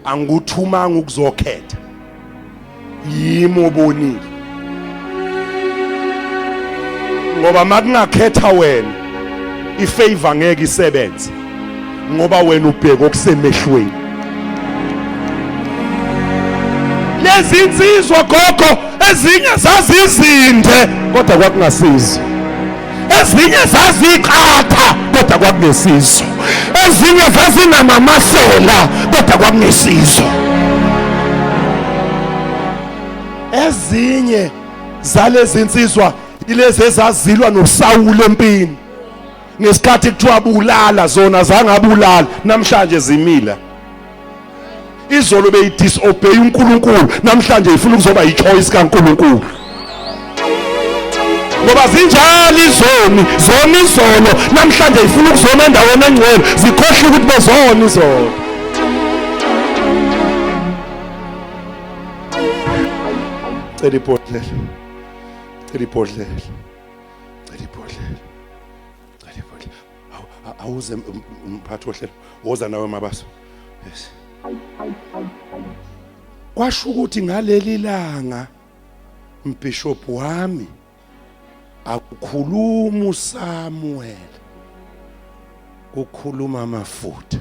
Speaker 5: angikuthumanga ukuzokhetha yimi obonile ngoba makungakhetha wena ifavor ngeke isebenze ngoba wena ubheka okusemehlweni. Lezi insizwa gogo ezinye zazizinde kodwa kwakungasizi, ezinye zaziqatha kodwa kwakunesizo, ezinye zazinamamasela kodwa kwakunesizo, ezinye zalezi insizwa ilezi ezazilwa noSawule empini ngesikhathi kuthiwa bulala zona zangabulala namhlanje zimila. Izolo beyidisobey uNkulunkulu namhlanje ifuna ukuzoba ichoice kaNkulunkulu ngoba zinjalo zona izolo namhlanje ifuna ukuzona endaweni engcwele zikhohle ukuthi bezona izolo. Cela ibhodlela awuze umphathi ohlelo woza nawe mabaso. Yes. Kwasho ukuthi ngaleli langa umbishop wami akukhuluma uSamuel, ukukhuluma amafutha.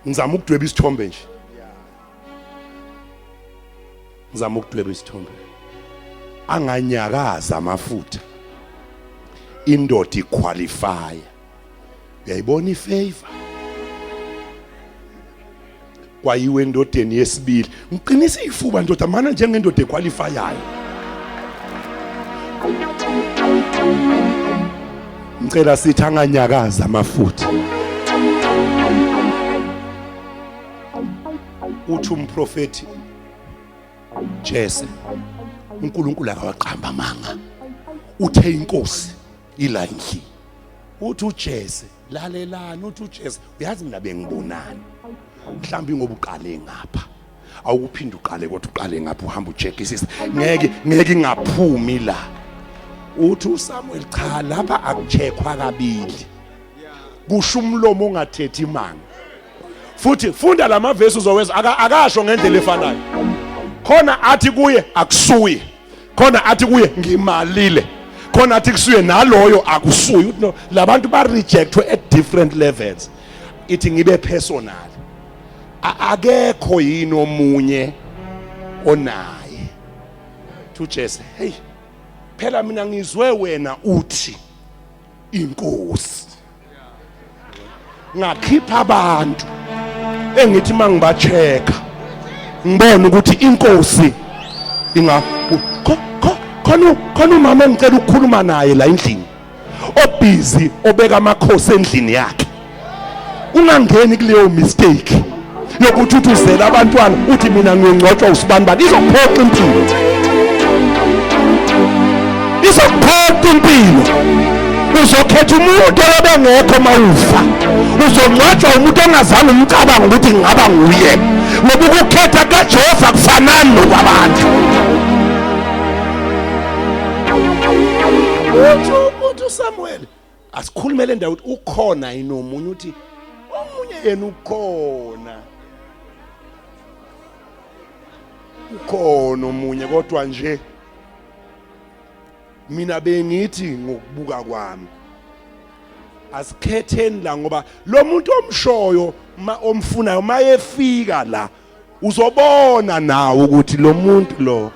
Speaker 5: Ngizama ukudweba isithombe nje. Ngizama ukudweba isithombe. Anganyakaza amafutha. Indoda iqualify. Uyayibona ifavor. Kwayiwe endodeni yesibili. Ngiqinisa ifuba ndoda mana njengendoda equalifyayo. Ngicela sithi anganyakaza amafutha. Uthi umprofeti Jese uNkulunkulu akawaqamba amanga. Uthe inkosi ila endlini. Uthi uJese lalelani, uthi uJese uyazi mina bengibonani. Mhlambi ngoba uqale ngapha. Awukuphinde uqale kodwa uqale ngapha uhamba ucheckisisa. Ngeke ngaphumi la. Uthi uSamuel cha lapha akucheckwa kabili. Kusho umlomo ongathethi imanga. Futhi funda lamavesi uzoweza akasho ngendlela efanayo. Khona athi kuye akusuye. Khona athi kuye ngimalile. Khona athi kusuye naloyo akusuye. No, labantu ba rejectwe at different levels. Ithi ngibe personal. Akekho yini omunye onaye. Thujese, hey. Phela mina ngizwe wena uthi inkosi. Ngakhipha abantu engithi mangibacheka ngibona ukuthi inkosi khona umama engicela ukukhuluma naye la endlini obusy obeka amakhosi endlini yakhe. Ungangeni kuleyo mistake yokuthi uthuzela abantwana uthi mina ngiyongcotshwa usibanibani. Izokuphoqa impilo, izokuphoqa impilo. Uzokhetha umuntu obengekho mawufa. Uzongcwatshwa umuntu ongazange umcabanga ukuthi ngaba nguye. Ngoba ukukhetha kaJehova kufanani nokwabantu. Uthi uSamuel asikhulume le ndawo ukuthi ukhona inomunye uthi omunye yena ukhona. Ukhona omunye kodwa nje mina bengithi ngokubuka kwami asikhetheni la ngoba lo muntu omshoyo omfunayo mayefika la uzobona nawe ukuthi lo muntu lo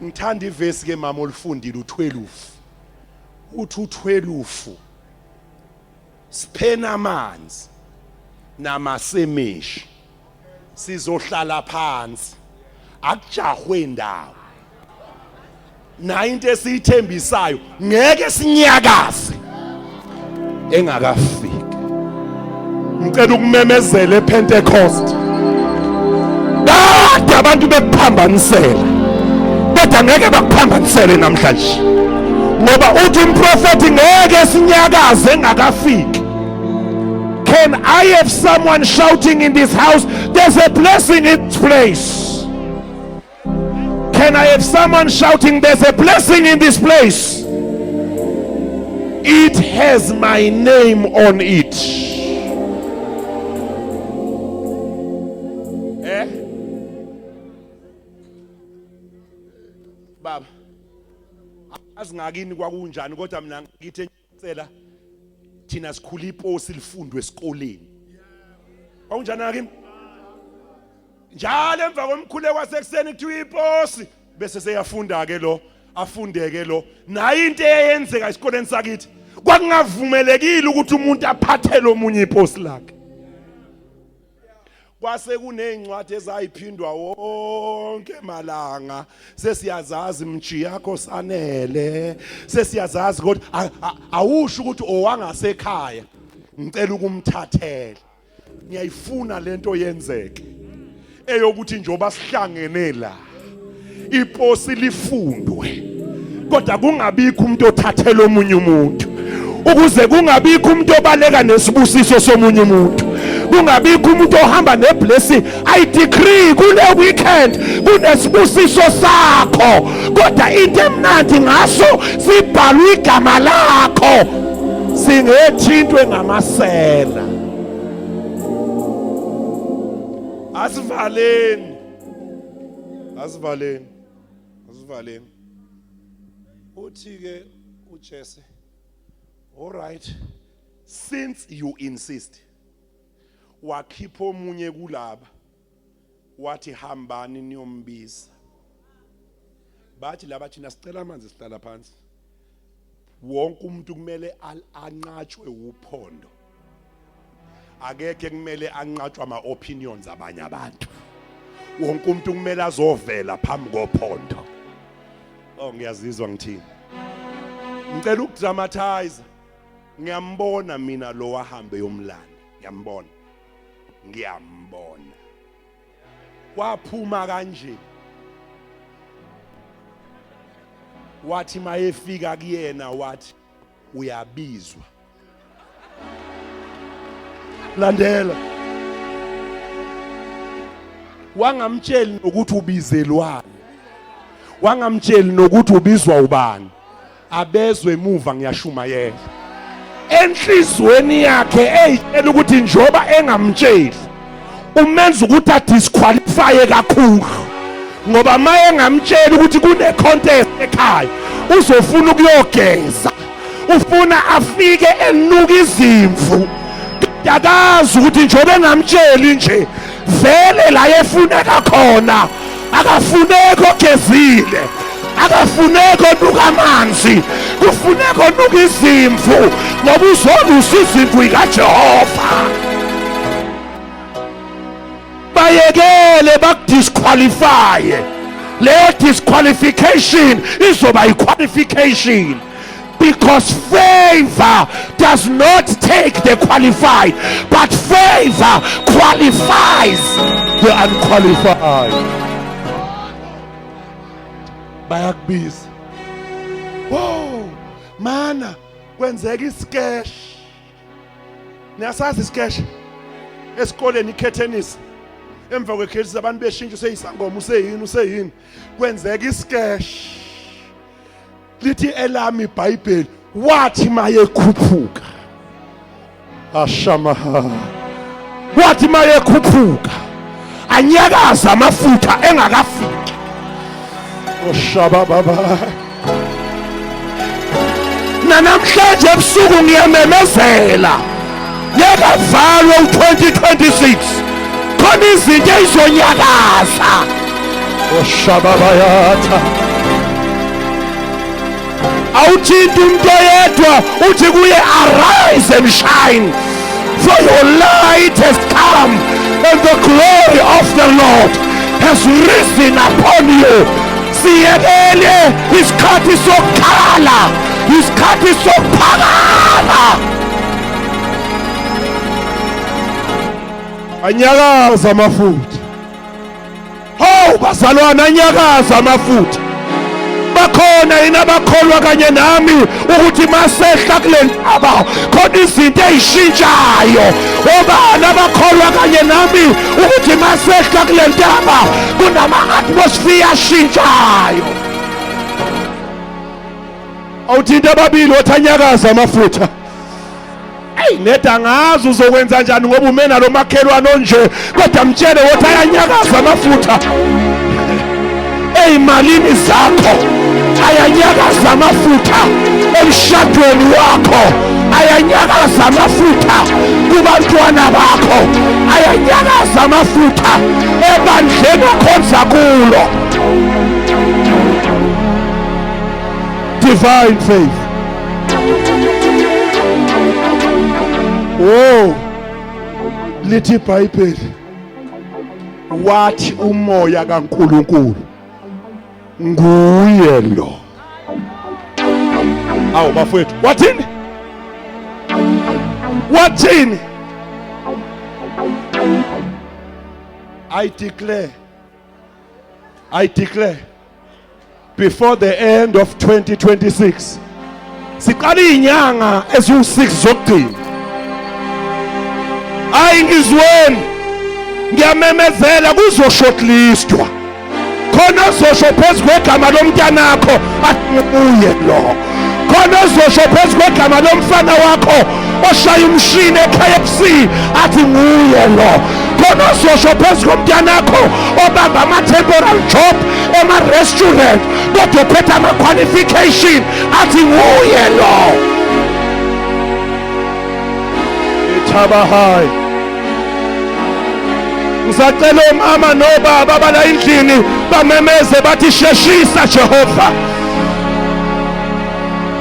Speaker 5: ngithanda ivesi ke mama olifundile u12 uthi u12 siphena amanzi namasemeshi sizohlala phansi akujahwe indawo na into esiyithembisayo ngeke sinyakaze engakafiki. Ngicela ukumemezela ePentecost kade abantu bekuphambanisela kodwa ngeke bakuphambanisele namhlanje ngoba uthi umprofeti ngeke sinyakaze engakafiki. Can I have someone shouting in this house, there's a blessing in its place? Can I have someone shouting, there's a blessing in this place? It has my name on it. Baba, azingakini kwakunjani kodwa mina ngithi ngicela thina sikhula iposi lifundwe esikoleni. Kwakunjani akini? Njalo emva komkhule kwasekuseni kuthiwa iposi bese seyafunda ke lo afundeke lo. Nayo into eyenzeka esikoleni sakithi kwakungavumelekile ukuthi umuntu aphathele omunye iposi lakhe. Kwase kunezincwadi ezayiphindwa wonke malanga. Sesiyazazi mji yakho sanele. Sesiyazazi ukuthi awusho ukuthi owangasekhaya ngicela ukumthathela. Ngiyayifuna lento yenzeke. Eyokuthi njoba sihlangene la iposi lifundwe kodwa kungabikho umuntu othathela omunye umuntu ukuze kungabikho umuntu obaleka nesibusiso somunye umuntu kungabikho umuntu ohamba neblessing. I decree kule weekend kunesibusiso sakho, kodwa into emnandi ngaso sibhalwe igama lakho, singethintwe ngamasela. Asivaleni, asivaleni, asivaleni. Uthi ke uJese, all right, since you insist, wakhipha omunye kulaba wathi hambani niyombiza. Bathi laba thina sicela amanzi sihlala phansi. Wonke umuntu kumele anqatshwe uphondo. Akekho kumele anqatshwe ama opinions abanye abantu. Wonke umuntu kumele azovela phambi kophondo. Oh, ngiyazizwa ngithini. Ngicela ukudramatize. Ngiyambona mina lo wahambe yomlando. Ngiyambona. Waphuma kanje. Wathi mayefika kuyena wathi uyabizwa. Landela. Wangamtsheli ukuthi ubizelwane. Wangamtsheli nokuthi ubizwa ubani. Abezwe emuva ngiyashumayela. Enhlizweni yakhe eyitshela ukuthi njoba engamtsheli umenza ukuthi adisqualify kakhulu. Ngoba maye engamtsheli ukuthi kune contest ekhaya uzofuna ukuyogeza. Ufuna afike enuka izimvu. Yakazi ukuthi njoba engamtsheli nje vele la efuneka khona akafuneka ogezile, akafuneka nuka amanzi, kufuneka nuka izimvu ngoba uzolusa izimvu ikaJehova. Bayekele bakudisqualify. Leyo disqualification izoba iqualification. Because favor does not take the qualified, but favor qualifies the unqualified. Bayakubiza. Wow, mana kwenzeka iskesh. Niyasazi iskesh? Esikoleni ikhethenisi. Emva kwekhethenisi abantu beshintsha seyisangoma useyini. Kwenzeka iskesh. Lithi elami iBhayibheli wathi mayekhuphuka. Ashamaha. Wathi mayekhuphuka anyakaza amafutha engakafiki. Oshababa. Namhlanje ebusuku ngiyamemezela. Yeka valwe u2026. Khona izinto ezonyakaza. Oshababa yatha. Awuthinta umuntu oyedwa uthi kuye arise and shine, for your light has come and the glory of the Lord has risen upon you. Siyekele isikhathi sokukhala, isikhathi sokuphakama. Anyakaza amafutha. Oh bazalwana, anyakaza amafutha. Bakhona inabakholwa kanye nami ukuthi masehla kule ntaba khona izinto ezishintshayo. Obani abakholwa kanye nami ukuthi masehla kule ntaba kunama atmosphere ashintshayo. Awuthinta ababili othanyakaza amafutha. Hey, neda ngazi uzokwenza njani ngoba umena lo makhelwane onje, kodwa mtshele ukuthi ayanyakaza amafutha. Ey'malini zakho ayanyakaza amafutha, emshadweni wakho ayanyakaza amafutha, kubantwana bakho ayanyakaza amafutha, ebandleni okhonza kulo. Divine faith. Oh, lithi iBhayibheli wathi umoya kaNkulunkulu nguye lo. Awu bafowethu, wathini? Wathini? I declare before the end of 2026 siqala inyanga eziwu6 zokugcina. hayi ngizweni ngiyamemezela kuzo shortlistwa khona ozosho phezu kwegama lomntanakho athi uye lo khona ozosho phezu kwegama lomfana wakho oshaya umshini eKFC athi nguye lo khona ozosho phezu komntanakho obamba ama-temporal job ema-restaurant kodwa uphethe ama-qualification athi nguye lo ithabahayi ngisacela omama nobaba abala endlini bamemeze bathi sheshisa Jehova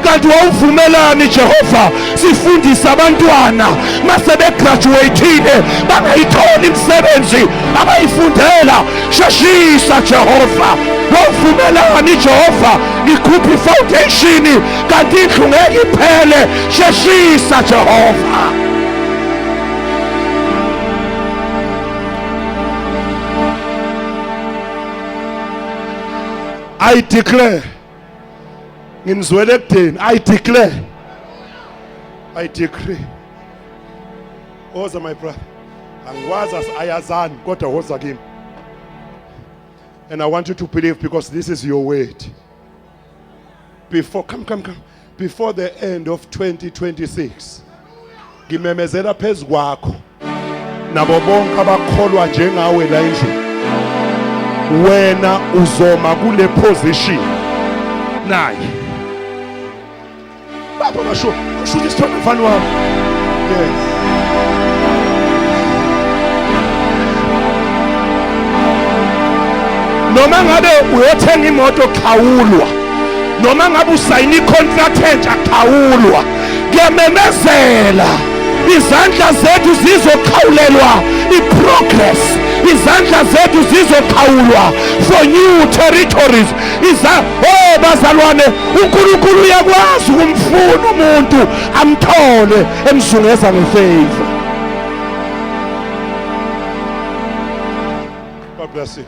Speaker 5: kanti wawuvumelani Jehova sifundisa abantwana mase begraduateile bangayitholi imisebenzi abayifundela sheshisa Jehova wawuvumelani Jehova ikhuphe ifoundation kanti indlu ngeke iphele sheshisa Jehova I declare ngimzwele ekudeni I decree woza my brother angikwazi ayazani kodwa woza kimi and I want you to believe because this is your word before come before the end of 2026 ngimemezela phezu kwakho nabo bonke abakholwa njengawe la endlini wena uzoma kule position naye baba basho ushuthi sithole mfana wami yes noma ngabe uyothenga imoto khawulwa noma ngabe usayini contract entsha khawulwa ngiyamemezela izandla zethu zizokhawulelwa iprogress izandla zethu zizokhawulwa for new territories bazalwane uNkulunkulu uyakwazi ukumfuna umuntu amthole emzungeza ngefavor God bless you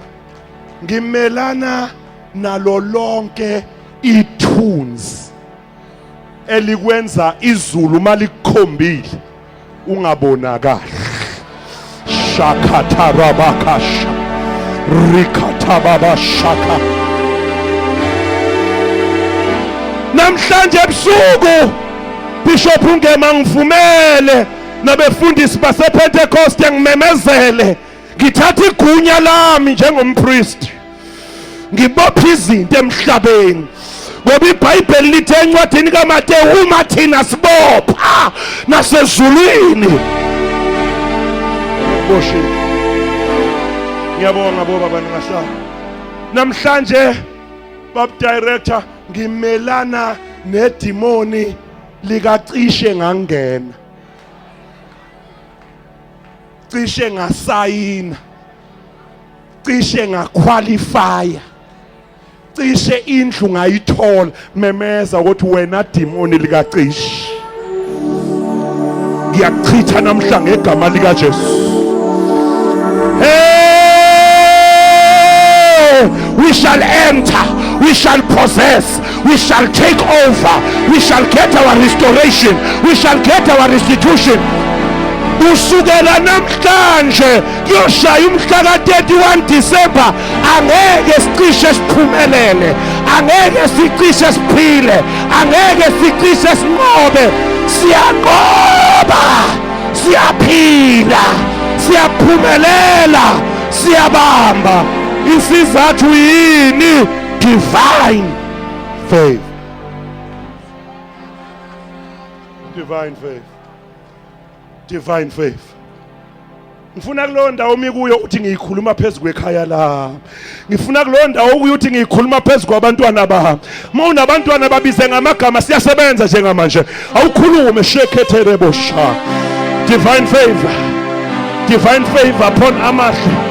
Speaker 5: ngimelana nalo lonke ithunzi elikwenza izulu malikukhombile ungabonakala shakatarabakasha rikatababashaka namhlanje ebusuku Bishop Ngema ngivumele nabefundisi basePentecost ngimemezele ngithatha igunya lami njengompriest ngibopha izinto emhlabeni ngoba iBhayibheli lithi encwadini kaMateyu uma thina sibopha nasezulwini boshi ngiyabonga baba ningahlala namhlanje bab director ngimelana nedimoni likacishe ngangena cishe ngasayina cishe ngaqualifya cishe indlu ngayithola memeza ukuthi wena demoni likacishe ngiyachitha namhla ngegama lika Jesu we shall enter, we shall possess, we shall take over, we shall get our restoration, we shall get our restitution. Usukela namhlanje kuyoshaya umhla ka-31 December angeke sicishe siphumelele angeke sicishe siphile angeke sicishe sinqobe siyanqoba siyaphila siyaphumelela siyabamba isizathu yini divine faith divine faith divine faith ngifuna kulo ndawo umikuyo uthi ngiyikhuluma phezulu kwekhaya lami ngifuna kulo ndawo ukuthi ngiyikhuluma phezulu kwabantwana bami mawunabantwana babize ngamagama siyasebenza njengamanje awukhulume shekhetherebo sha divine favor upon Amahle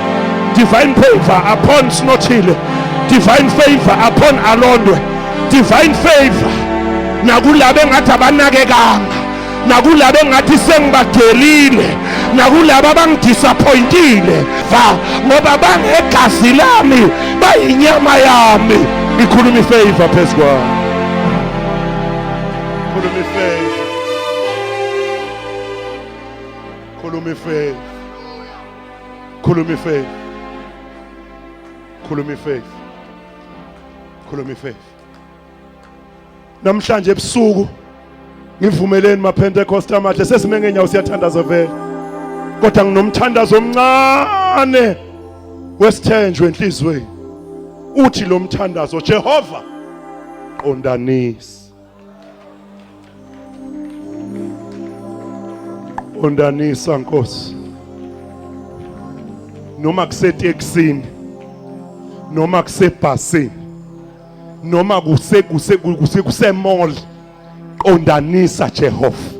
Speaker 5: divine favor upon Snothile divine favor upon Alondwe divine favor nakulabo engathi abanakekanga nakulabo engathi sengibadelile nakulabo abangidisappointile ngoba bangegazi lami bayinyama yami ikhuluma ifavor phezulu kwami
Speaker 6: Khuluma ifaith. Khuluma ifaith. Khuluma ifaith. Khuluma ifaith. Namhlanje ebusuku ngivumeleni maPentecost amahle sesime ngenyawo siyathandaza vele. Kodwa nginomthandazo omncane wesithenjwe enhlizweni. Uthi lo mthandazo Jehova qondanisa. Qondanisa Nkosi. Noma kuseteksini, noma kusebhasini, noma kusemall, qondanisa Jehova.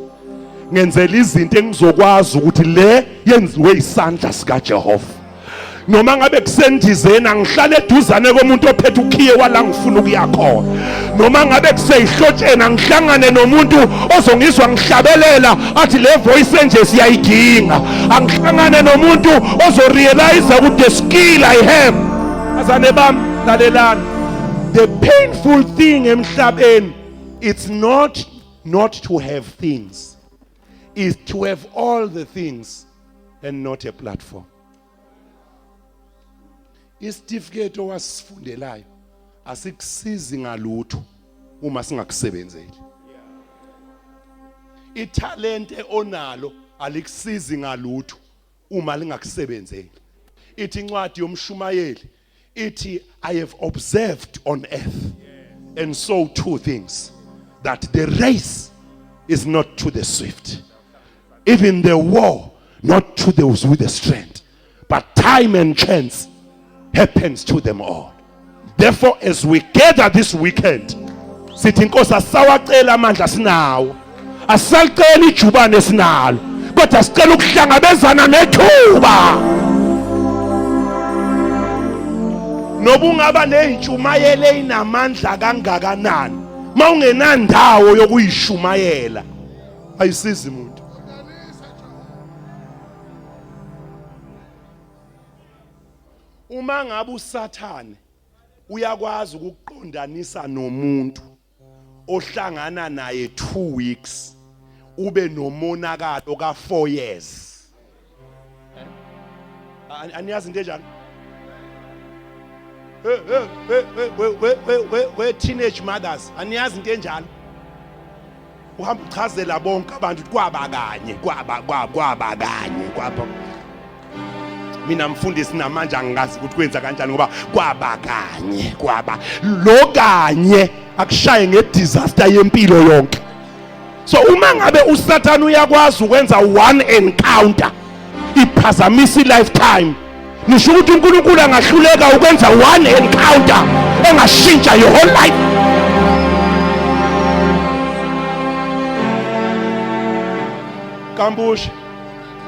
Speaker 6: Ngenzela izinto engizokwazi ukuthi le yenziwe isandla sika Jehova. Noma ngabe kusendizeni angihlale eduzane komuntu ophethe ukhiye wala ngifuna ukuya khona. Noma ngabe kuseyihlotsheni angihlangane nomuntu ozongizwa ngihlabelela athi le voice nje siyayidinga. Angihlangane nomuntu ozorealize ukuthi the skill I have. Azane bam lalelana. The painful thing emhlabeni, it's not to have things. It's to have all the things and not a platform. Isitifiketi owasifundelayo asikusizi ngalutho uma singakusebenzeli. Italente onalo alikusizi ngalutho uma lingakusebenzeli. Ithi incwadi yomshumayeli ithi I have observed on earth and saw two things, that the race is not to the swift, even the war not to those with the strength, but time and chance happens to them all. Therefore, as we gather this weekend, sithi Nkosi asawacela amandla sinawo, asacela ijubane sinalo, kodwa sicela ukuhlangabezana nethuba. Nobungaba nezintshumayelo inamandla kangakanani, mawungenandawo yokuyishumayela ayisizi umuntu. Uma ngabe uSathane uyakwazi ukuqondanisa nomuntu ohlangana naye 2 weeks ube nomonakalo ka 4 years. Aniyazi into enjani? We teenage mothers, aniyazi into enjalo. Uhamba uchazela bonke abantu kwaba kanye, kwaba kanye. Mina mfundisi namanje angazi ukuthi kwenza kanjani ngoba kwaba kanye lo kanye akushaye ngedisaster yempilo yonke. So uma ngabe uSathane uyakwazi ukwenza one encounter iphazamisa lifetime, nisho ukuthi uNkulunkulu angahluleka ukwenza one encounter engashintsha your whole life. Kambush,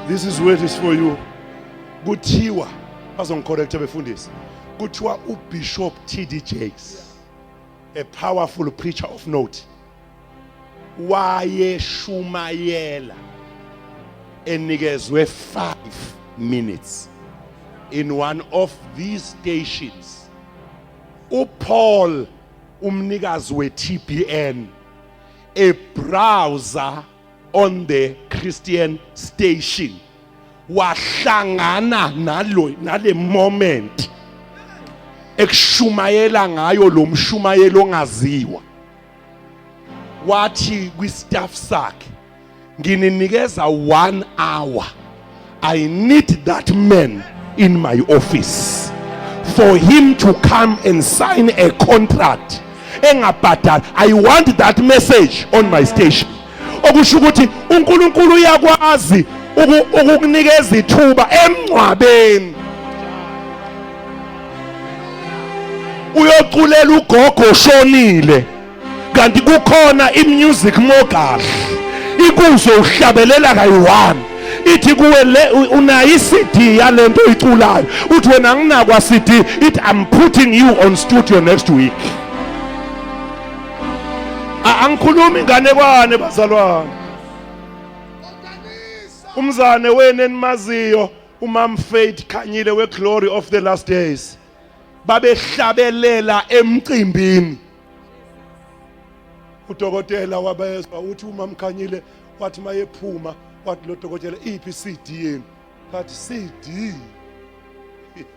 Speaker 6: this is where it is for you. Kuthiwa bazongicorrecta befundisi, kuthiwa uBishop T.D. Jakes, a powerful preacher of note, wayeshumayela enikezwe 5 minutes in one of these stations. uPaul umnikazi we-TBN, a browser on the Christian station, wahlangana nale moment ekushumayela ngayo lo mshumayelo ongaziwa. Wathi kwi-staff sakhe, ngininikeza 1 hour, I need that man in my office for him to come and sign a contract engabhadali. I want that message on my station. Okusho ukuthi uNkulunkulu uyakwazi ukukunikeza ithuba emncwabeni uyoculela ugogo oshonile, kanti kukhona imusic mokahle ikuzo uhlabelela kayi-1, ithi kuwe le unayo iCD yalento oyiculayo, uthi wena nginakwa CD, ithi I'm putting you on studio next week. Angikhulumi inganekwane bazalwane. Umzane wena enimaziyo uMam Faith Khanyile we-Glory of the Last Days babehlabelela emcimbini. Udokotela wabezwa uthi uMam Khanyile wathi mayephuma wathi lo dokotela iphi CD yenu bathi CD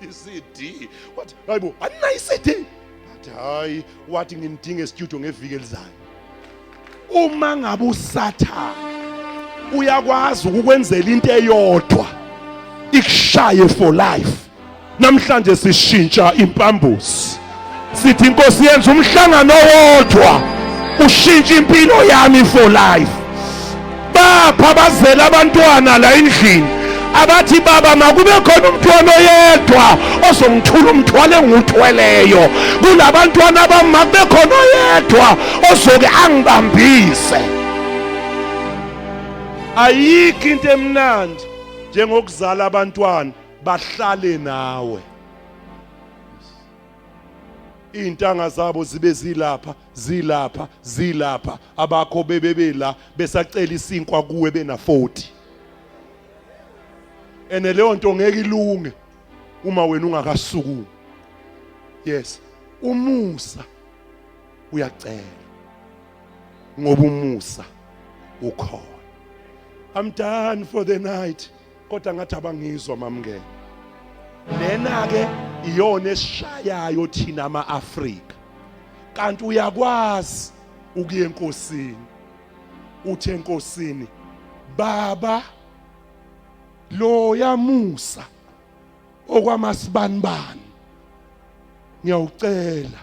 Speaker 6: CD wathi hayibo aninayo CD bathi hayi wathi ngindinge studio ngeviki elizayo. Uma ngabe usathana uyakwazi ukukwenzela into eyodwa ikushaye for life, namhlanje sishintsha impambusi sithi inkosi yenza umhlangano wodwa ushintsha impilo yami for life. Bapha bazela abantwana la endlini abathi baba makube khona umntwana oyedwa ozongithula umthwalo engiwuthweleyo, kulabantwana bami makube khona oyedwa ozoke angibambise. Ayikho into emnandi njengokuzala abantwana bahlale nawe, intanga zabo zibe zilapha abakho bebela besacela isinkwa kuwe bena 40. Ene leyo nto ngeke ilunge uma wena ungakasukumi. Yes, umusa uyacela ngoba umusa ukhona. I'm done for the night. Kodwa ngathi abangizwa mamngene. Lena ke iyona esishayayo thina ama-Afrika. Kanti uyakwazi ukuya enkosini. Uthi enkosini, Baba lo yamusa okwamasibanibani ngiyawucela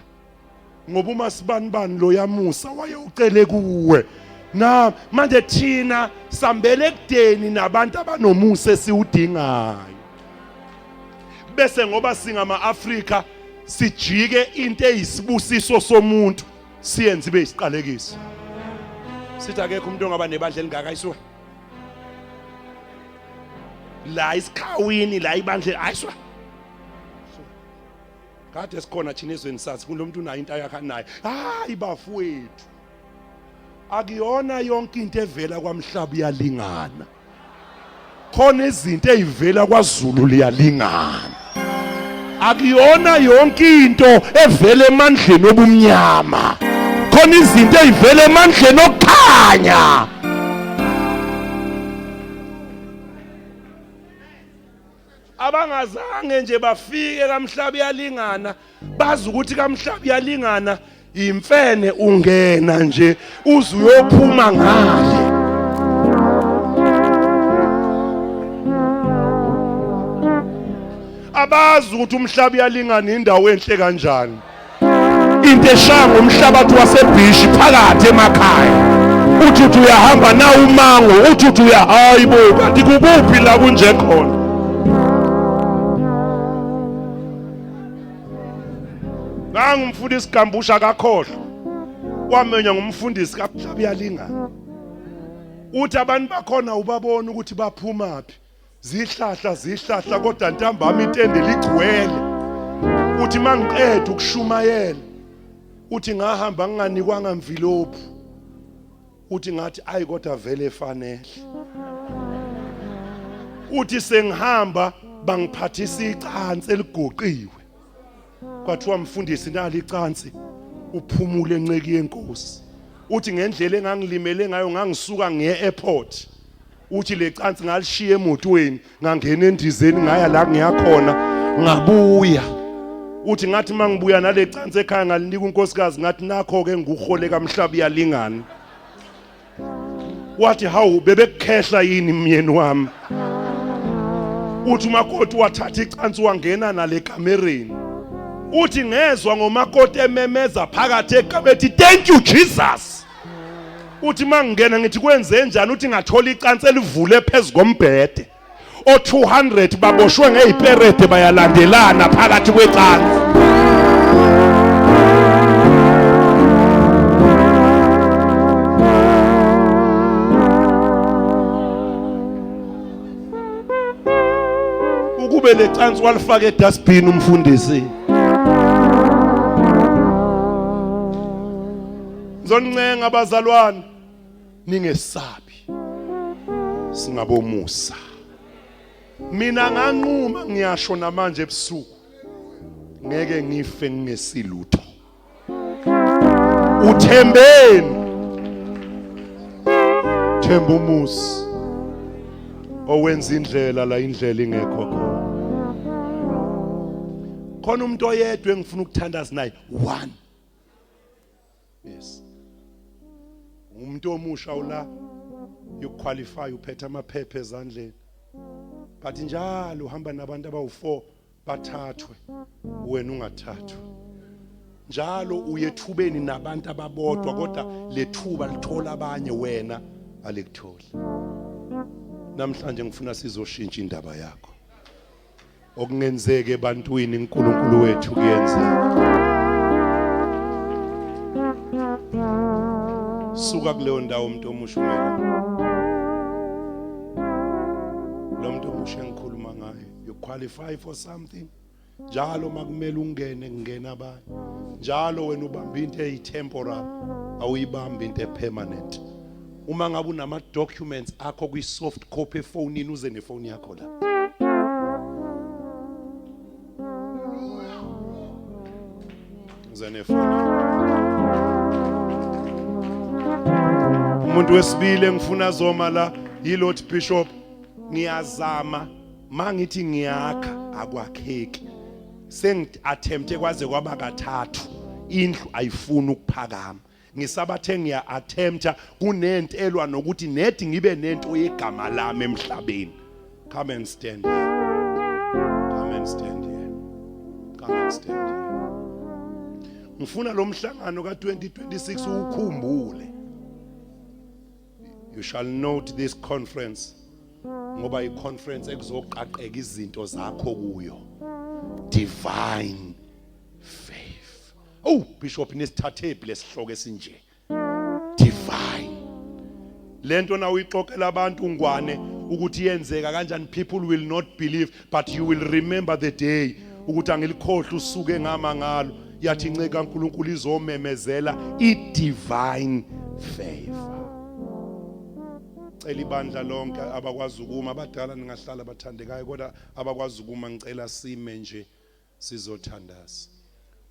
Speaker 6: ngoba umasibanibani lo yamusa wayewucele kuwe. Na manje thina sambele ekudeni nabantu abanomusa esiwudingayo, bese ngoba singama-Afrika sijike into eyisibusiso somuntu siyenze ibe isiqalekiso. Sithi akekho umuntu ongaba nebandla elingaka ayiswa la isikhawini la ibandla ayiswa. Kade sikhona thina ezweni sathi kunomuntu unayo into yakhe nayo. Hayi bafowethu, akuyona yonke into evela kwaMhlaba iyalingana, khona izinto ezivela kwaZulu liyalingana. Akuyona yonke into evela emandleni obumnyama, khona izinto ezivela emandleni okukhanya. Abangazange nje bafike kaMhlaba iyalingana bazi ukuthi kaMhlaba iyalingana, imfene ungena nje uze uyophuma ngale. Abazi ukuthi uMhlaba iyalingana indawo enhle kanjani. Into eshaya ngomhlabathi waseBhishi phakathi emakhaya, uthi uyahamba na umango, uthi uyahayibo kanti kubuphi la kunje khona. Ngangumfundisi Gambusha kakhohlwa wamenya ngumfundisi kaMhlaba iyalingana. Uthi abantu bakhona ubabona ukuthi baphumaphi, zihlahla kodwa ntambama itende ligcwele. Uthi mangiqeda ukushumayela, uthi ngahamba nginganikwanga mvilophu, uthi ngathi ayi kodwa vele efanele. Uthi sengihamba bangiphathisa icansi eligoqiwe, kwathiwa mfundisi nali icansi uphumule enceki yenkosi. Uthi ngendlela engangilimele ngayo ngangisuka ngiye airport, uthi le cansi ngalishiya emotweni ngangena endizeni ngaya la ngiyakhona ngabuya. Uthi ngathi mangibuya nale cansi ekhaya ngalinika unkosikazi ngathi nakho ke nguhole kaMhlaba iyalingana. Wathi hawu bebekukhehla yini myeni wami. Uthi umakoti wathatha icansi wangena nale kamereni. Uthi ngezwe ngomakoti ememeza phakathi ekabethi, thank you Jesus. Uthi mangingena ngithi kwenze njani, uthi ngathola icansi elivule phezulu kombhede. O200 baboshwe ngeziperede bayalandelana phakathi kwecansi. Ukube le cansi walifaka edustbin umfundisi. Zoncenga abazalwane ningesabi, singabomusa. Mina nganquma ngiyasho namanje ebusuku ngeke ngife ngesilutho. Uthembeni, themba umusa, owenza indlela la indlela ingekho khona umuntu oyedwa engifuna ukuthandaza naye one. Yes, umuntu omusha ula you qualify uphethe amaphepha ezandleni but njalo uhamba nabantu abawu4 bathathwe wena ungathathwa njalo uyethubeni nabantu ababodwa kodwa lethuba lithola abanye wena alikutholi. Namhlanje ngifuna sizoshintsha indaba yakho okungenzeke ebantwini uNkulunkulu wethu kuyenza. Suka kuleyo ndawo umuntu omusha umela lo muntu omusha engikhuluma ngaye you qualify for something njalo makumele ungene kungena abanye njalo wena ubamba into eyitemporal awuyibamba into epermanent. Uma ngabe unama documents akho kwi soft copy efonini uze nefoni yakho la uze nefoni. Umuntu wesibili engifuna zoma la yilord bishop ngiyazama mangithi ngiyakha akwakheki sengiattempte kwaze kwaba kathathu indlu ayifuni ukuphakama ngisabathe ngiya attempta kunento elwa nokuthi nedi ngibe nento yegama lami emhlabeni. Come and stand here. Come and stand here. Come and stand here. Ngifuna lo mhlangano ka2026 ukukhumbule. You shall note this conference ngoba iconference ekuzoqaqeka izinto zakho kuyo. Divine faith. Oh, bishop nesithathe lesihloko esinje. Divine. Lento na uyixoxela abantu ungwane ukuthi yenzeka kanjani people will not believe but you will remember the day ukuthi angilikhohle usuke ngama ngalo yathi inceke kaNkulunkulu izomemezela i-divine favor. Cela ibandla lonke abakwazi ukuma abadala ningahlala bathandekayo kodwa abakwazi ukuma ngicela sime nje sizothandaza.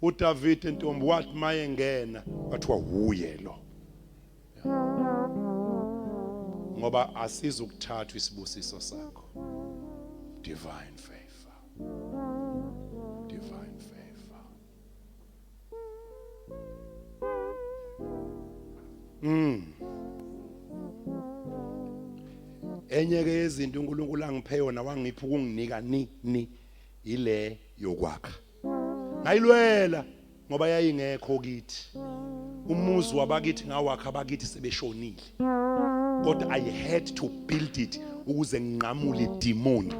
Speaker 6: uDavid entombi wathi mayengena wathiwa uye lo ngoba asizukuthathwa isibusiso sakho. Divine favor. Divine favor. Enye ke izinto uNkulunkulu angiphe yona wangipha ukunginika ni ile yokwakha. Ngayilwela ngoba yayingekho kithi. Umuzi wabakithi ngawakha abakithi sebeshonile. Kodwa I had to build it ukuze nginqamule idemon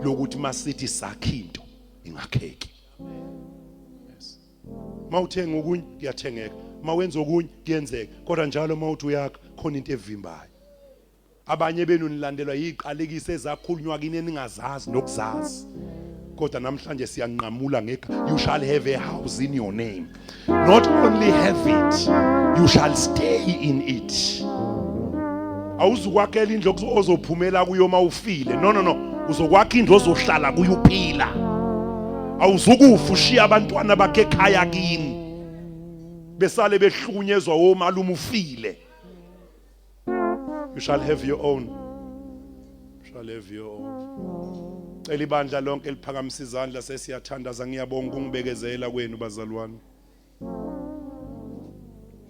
Speaker 6: lokuthi masithi sakhinto ingakheki. Yes. Mawuthenga okunye kuyathengeka, mawenza okunye kuyenzeka, kodwa njalo mawuthi uyakha khona into evimbayo. Abanye benu nilandelwa yiqalekise ezakhulunywa kini eningazazi nokuzazi. Kodwa namhlanje siyanqamula ngeka you shall have a house in your name. Not only have it, you shall stay in it. Awuzukwakhela indlu ozophumela kuyo mawufile. No. Uzokwakha indlu ozohlala kuyo uphila. Awuzukufa ushiya abantwana bakhe ekhaya kini. Besale behlukunyezwa omalume ufile. You shall have your own. You shall have your own. Cela ibandla lonke liphakamisa izandla sesiyathandaza. Ngiyabonga ungibekezela kwenu bazalwane.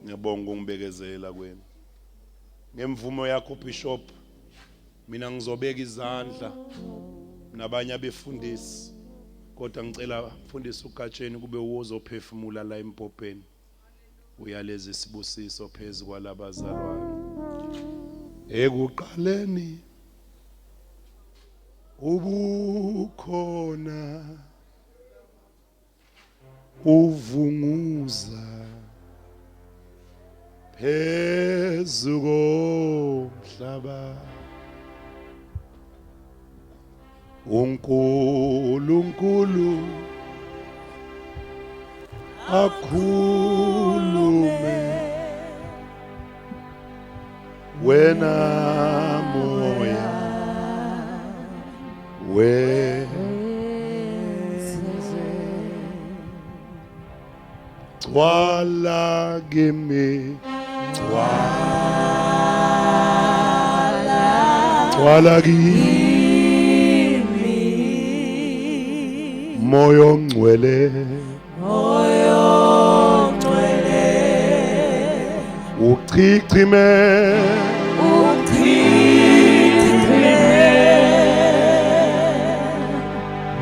Speaker 6: Ngiyabonga ungibekezela kwenu. Ngemvumo yakho bishop mina ngizobeka izandla nabanye abefundisi kodwa ngicela mfundisi uGatsheni kube uzophefumula la empopeni uyaleza isibusiso phezulu kwalabazalwane. Ekuqaleni ubukhona uvunguza phezu komhlaba uNkulunkulu akhulume wena moya gcwala kimi gcwala kimi moyo ngcwele uchichime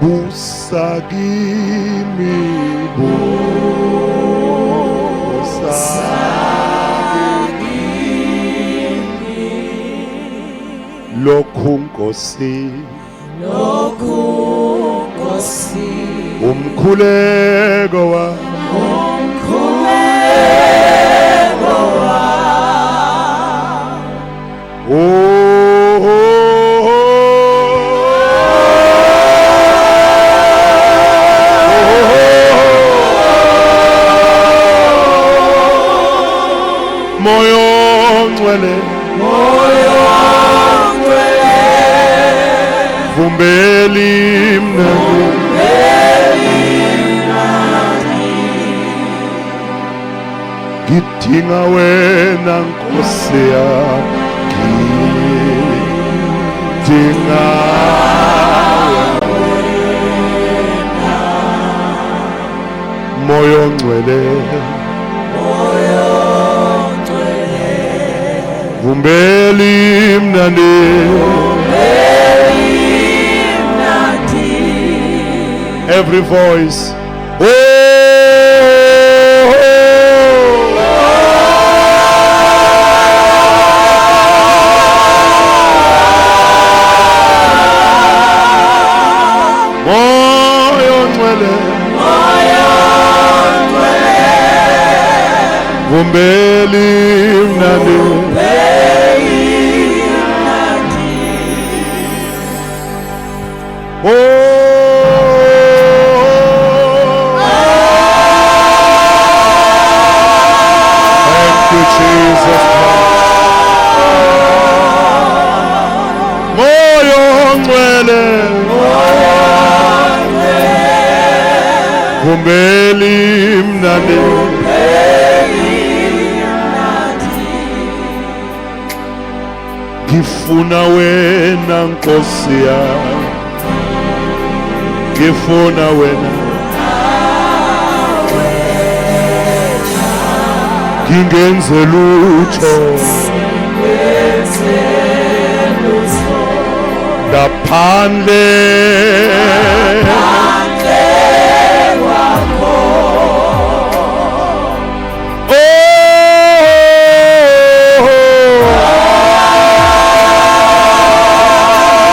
Speaker 6: busa kimi busa lokhu Nkosi umkhuleko moyo ngcwele vumbeli mnandi ngidinga wena Nkosi yami ngidinga moyo ngcwele vumbeli mnandi every voice moyo ngcwele vumbeli mnandi Jesus moyo ngcwele vumbeli mnandi ngifuna wena Nkosi yami ngifuna wena ngingenze lutho ngaphandle kwakho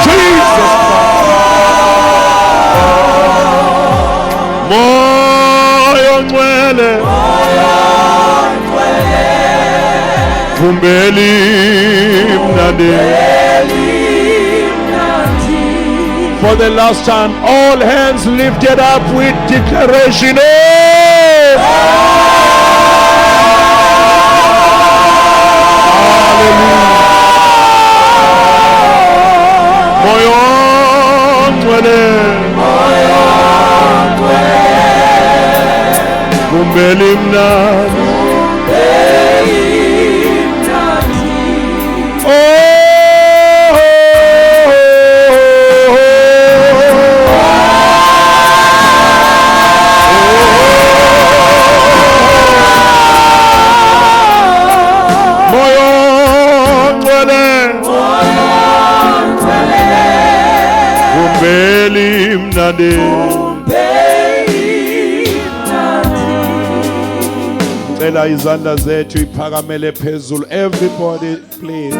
Speaker 6: Jesus moyo ngcwele vumbeli mnandi. For the last time, all hands lifted up with declaration. Hallelujah. Moyo ngcwele vumbeli mnandi. Cela izandla zethu iphakamele phezulu. Everybody please.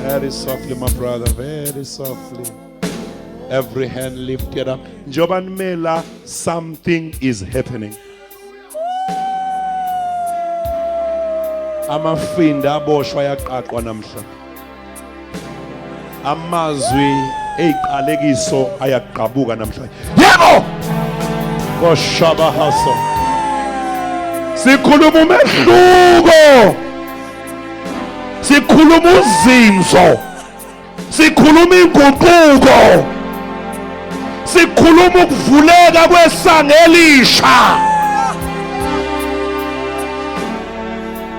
Speaker 6: Very softly my brother, very softly. Every hand lifted up. Njoba nimela, something is happening. Amafinda aboshwa yaqaqwa namhla. Amazwi eyiqalekiso ayaqhabuka namhlanje. Yebo! Koshaba haso. Sikhuluma umehluko. Sikhuluma uzinzo. Sikhuluma inguquko. Sikhuluma ukuvuleka kwesango elisha.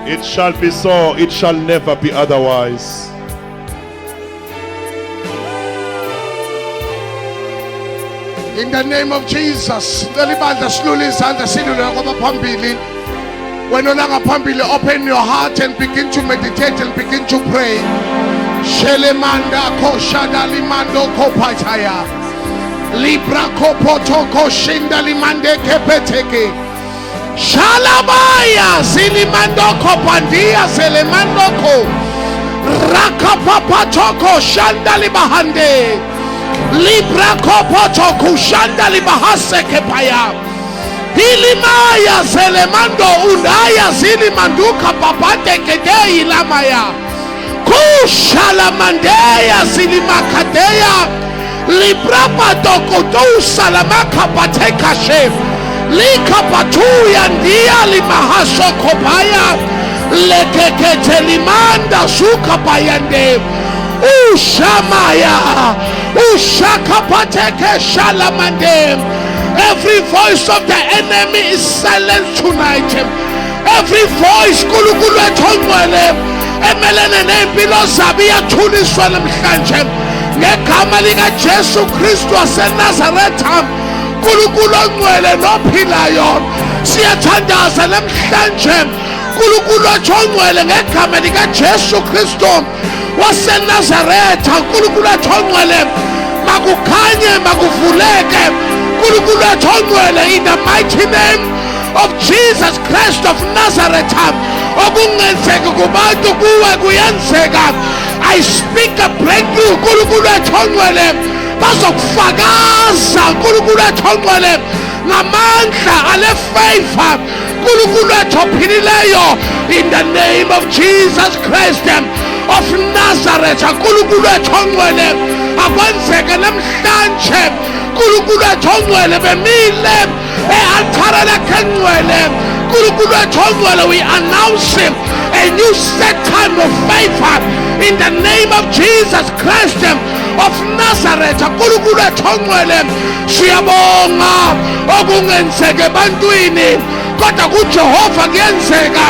Speaker 6: It shall be so, it shall never be otherwise.
Speaker 7: In the name of Jesus. Leli bandla silule izandla silule ngoba phambili. When you're phambili, open your heart and begin to meditate and begin to pray. Shelemanda ko shada limando ko pataya. Libra ko poto ko shinda limande kepeteke. Shalabaya zilimando ko pandia selemando ko. Rakapapa toko shanda libahande. Libra ko poto ko shanda libahase kepaya. Hilimaya selemando unaya zilimanduka papate kedei lamaya. Kushalamandeya zilimakadeya. Librapa dokotu salamaka pateka shef. Likapatuya ndia limahaso kopaya. Lekekete limanda suka payande. Ushamaya. Ushakapateke shalamande. Every voice of the enemy is silenced tonight. Every voice kulukulu ethongwele emelene nempilo zabia thuliswa namhlanje ngegama lika Jesu Kristu waseNazaretha. Nkulunkulu ongcwele nophilayo siyathandaza namhlanje. Nkulunkulu ongcwele ngegama lika Jesu Kristu waseNazaretha. Nkulunkulu ongcwele makukhanye makuvuleke. In the mighty name of Jesus Christ of Nazareth, I speak a breakthrough. In the name of Jesus Christ of Nazareth, Kulukulu ethongwele bemile e-althara lekhengcwele. Kulukulu ethongwele, we announce him a new set time of favor in the name of Jesus Christ of Nazareth. Kulukulu ethongwele, siyabonga okungenzeka ebantwini kodwa kuJehova kuyenzeka.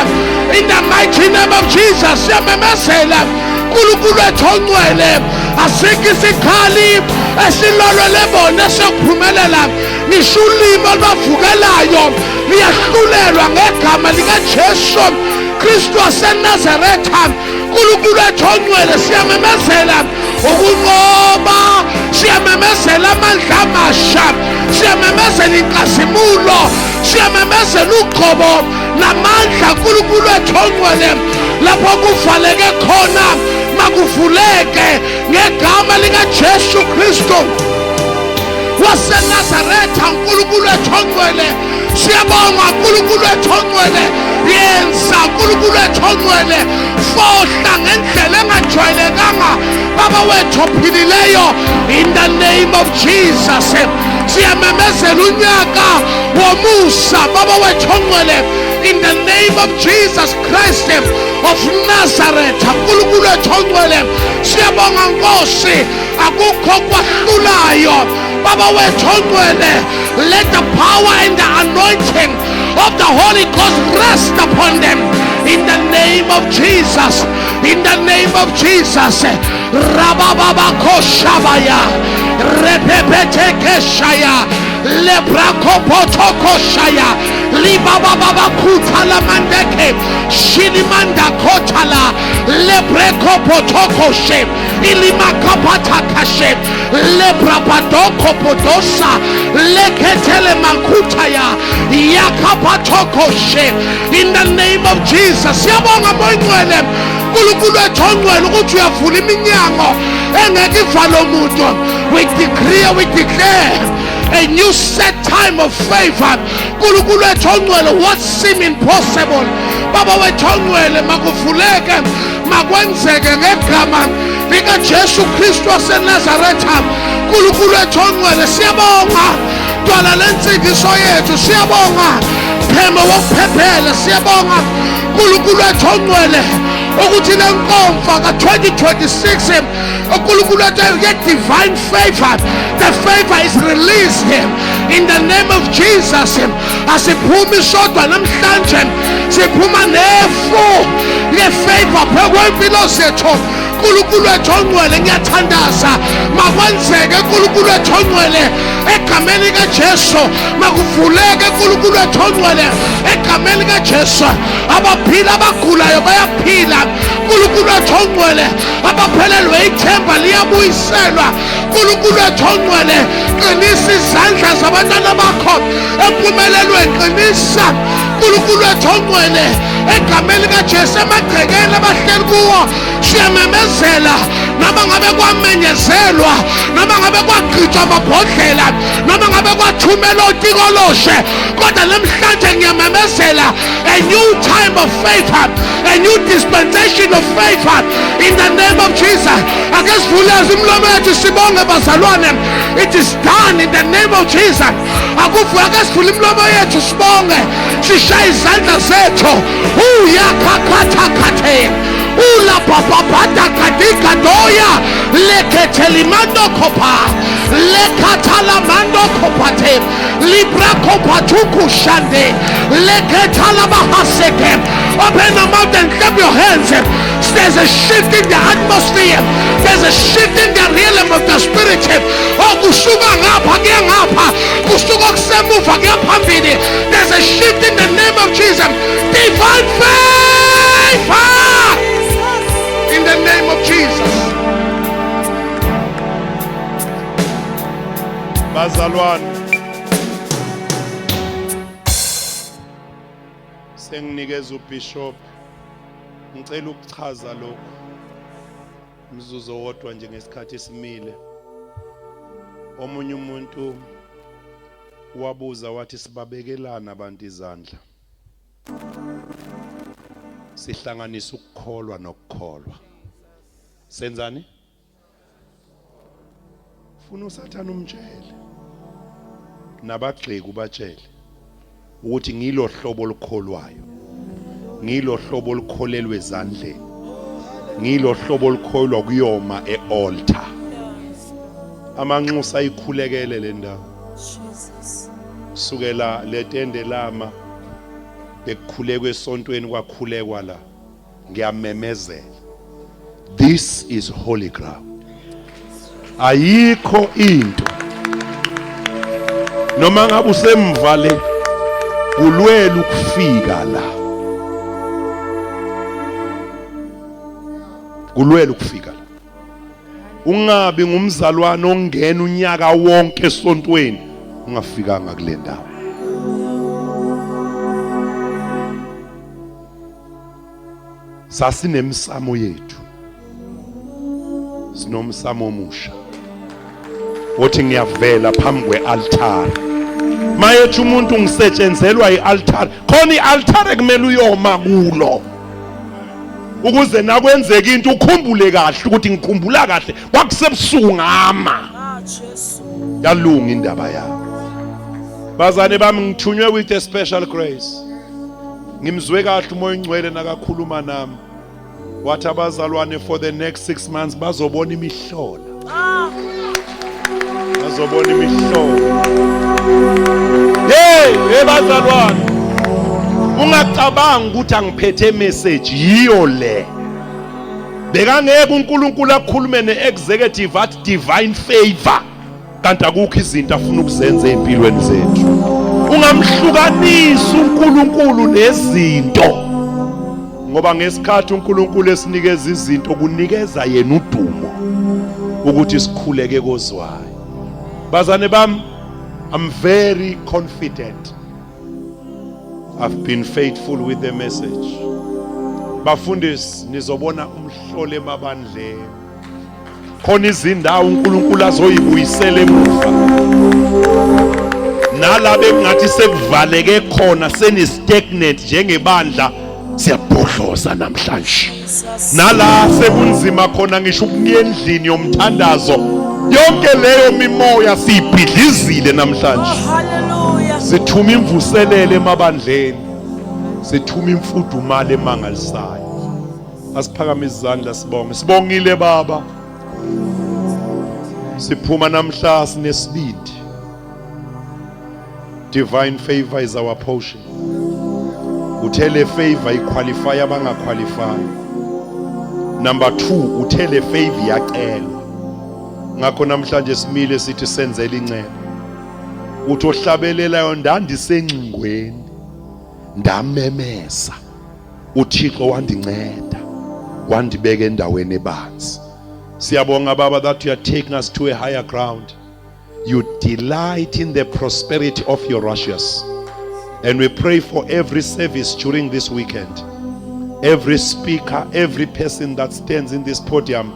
Speaker 7: In the mighty name of Jesus siyamemezela. Kulukulu ethongwele, asikho isikhali esilolele bona sokuphumelela. Ngisho ulimi oluvukelayo liyahlulelwa ngegama lika Jesu Kristu waseNazaretha. Nkulunkulu ethongwele, siyamemezela ukunqoba, siyamemezela amandla amasha, siyamemezela inkazimulo, siyamemezela uqobo namandla. Nkulunkulu ethongwele, lapho kuvaleke khona makuvuleke ngegama lika Jesu Kristu waseNazaretha. Nkulunkulu ethongwele, siyabonga. Nkulunkulu ethongwele, yenza. Nkulunkulu ethongwele, fohla ngendlela engajwayelekanga baba wethu ophilileyo. In the name of Jesus siyamemezela unyaka womusa baba wethu ongcwele. In the name of Jesus Christ of Nazareth. Nkulunkulu ethongwele, siyabonga Nkosi, akukho kwahlulayo baba wethu ongcwele. Let the power and the anointing of the Holy Ghost rest upon them. In the name of Jesus. In the name of Jesus. Rabababa koshabaya. Repepeteke shaya. Lebrakopotoko shaya. Libababa kutala mandeke. Shilimanda kotala. Lebrekopotoko she. Ilimakapata kashe. Lebrabadoko podosa. Leketele mankutaya. Yakapatoko she. In the name of Jesus. Yabonga moyngcwele. Nkulunkulu ethongcwele ukuthi uyavula iminyango engeke ivalwe umuntu. We declare a new set time of favor. Nkulunkulu ethongcwele, what seemed impossible baba wethu ongcwele makuvuleke makwenzeke ngegama lika Jesu Kristu waseNazaretha. Nkulunkulu ethongcwele, siyabonga dwala lensindiso yethu, siyabonga phema wokuphephela, siyabonga Nkulunkulu ethongcwele ukuthi le nkomfa ka-2026 uNkulunkulu wethu get divine favor. The favor is released in the name of Jesus. Asiphumi sodwa namhlanje, siphuma nefu le favor phekwempilo zethu. uNkulunkulu wethu ongcwele ngiyathandaza makwenzeke uNkulunkulu wethu ongcwele egameni kaJesu makuvuleke uNkulunkulu wethu ongcwele egameni kaJesu abaphila abagulayo bayaphila uNkulunkulu wethu ongcwele abaphelelwe ithemba liyabuyiselwa uNkulunkulu wethu ongcwele qinisa izandla zabantwana bakho empumelelweni qinisa uNkulunkulu wethu ongcwele egameni kaJesu emagcekeni abahleli kuwo siyamemezela noma ngabe kwamenyezelwa noma ngabe kwagqitshwa amabhodlela noma ngabe kwathumelwa uTikoloshe kodwa namhlanje ngiyamemezela a new time of favor, a new dispensation of favor in the name of Jesus. Ake sivuleze umlomo wethu sibonge bazalwane. It is done in the name of Jesus. Ake sivule umlomo wethu sibonge sishaye izandla zethu uyakakhathakhathe ula bababada kadika doya leketelimando kopa lekatalamando kopate libra kopatuku shande leketalabahaseke. Open your mouth and clap your hands. There's a shift in the atmosphere. There's a shift in the realm of the spirit. Oh, kusuka ngapha kuya ngapha, kusuka kusemuva kuya phambili. There's a shift in the name of Jesus. Divine favor in the name of Jesus.
Speaker 6: Bazalwane, senginikeza uBishop ngicela ukuchaza lokho umzuzu wodwa nje ngesikhathi esimile. Omunye umuntu wabuza wathi sibabekelana abantu izandla sihlanganisa ukukholwa nokukholwa. Senzani? Funa uSathane umtshele nabagxeki ubatshele ukuthi ngilo hlobo olukholwayo, ngilo hlobo olukholelwe ezandleni, ngilo hlobo olukholwa kuyoma ealtar. Amanxusa ayikhulekele le ndawo sukela letende lama bekukhulekwe esontweni kwakhulekwa la. Ngiyamemezela, this is holy ground. Ayikho into noma ngabe usemva le kulwela ukufika la, kulwela ukufika la. Ungabi ngumzalwane ongena unyaka wonke esontweni ungafikanga kule ndawo. Sasinemsamo yethu, sinomsamo omusha othi ngiyavela phambi kwe-altar. Mayethi umuntu ngisetshenzelwa i-altar, khona i-altar ekumele uyoma kulo ukuze nakwenzeka into ukhumbule kahle ukuthi ngikhumbula kahle kwakusebusuku ngama. Yalunga indaba yami. Bazane bami ngithunywe with a special grace. Ngimzwe kahle umoya ongcwele nakakhuluma nami. Wathi abazalwane for the next 6 months bazobona imihlola. Bazobona imihlola. Hey bazalwane, ungacabanga ukuthi angiphethe message yiyo le. Bekangeke uNkulunkulu akhulume ne-executive athi divine favor kanti akukho izinto afuna ukuzenza empilweni zethu. Ungamhlukanisa uNkulunkulu nezinto, ngoba ngesikhathi uNkulunkulu esinikeza izinto kunikeza yena udumo ukuthi sikhuleke kozwayo. Bazane bami, I'm very confident I've been faithful with the message. Bafundisi nizobona umhlolo emabandleni. Khona izindawo uNkulunkulu azoyibuyisela emuva. Nalabe ngathi sekuvaleke khona seni stagnant njengebandla siyabhodloza namhlanje. Nala sekunzima khona ngisho ukuya endlini yomthandazo yonke leyo mimoya siyibhidlizile namhlanje.
Speaker 2: Hallelujah.
Speaker 6: Sithuma imvuselele emabandleni, sithuma imfudumalo emangalisayo. Asiphakame izandla sibonge. Sibongile Baba, siphuma namhla sinesibindi. Divine favor is our portion. Uthele favor iqualify abangaqualify. Number 2, uthele favor yacelwa. Ngakho namhlanje simile sithi senzele incebo. Uthi ohlabelelayo ndandisengcingweni, ndamemeza. uThixo wandinceda, wandibeka endaweni ebanzi. Siyabonga Baba that you are taking us to a higher ground. You delight in the prosperity of your righteous. And we pray for every service during this weekend. Every speaker, every person that stands in this podium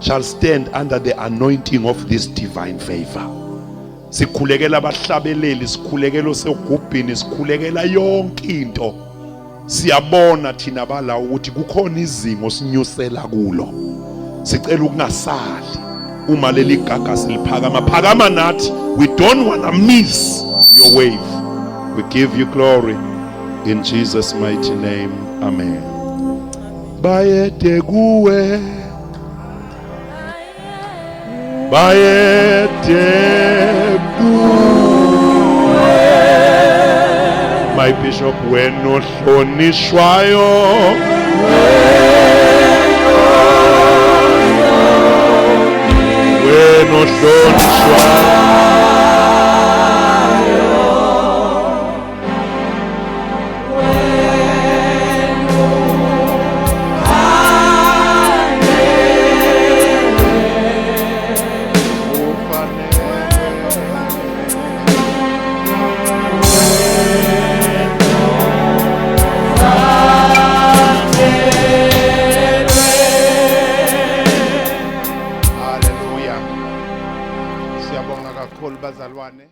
Speaker 6: shall stand under the anointing of this divine favor. Sikhulekela abahlabeleli, sikhulekela osegubhini, sikhulekela yonke into. Siyabona thina bala ukuthi kukhona izimo sinyusela kulo. Sicela ukungasali uma leli gaga siliphakama phakama nathi. We don't want to miss your wave. We give you glory in Jesus' mighty name. Amen. Bayete kuwe, bayete kuwe, my bishop, weno hlonishwayo, weno hlonishwayo.
Speaker 7: Siyabonga kakhulu bazalwane.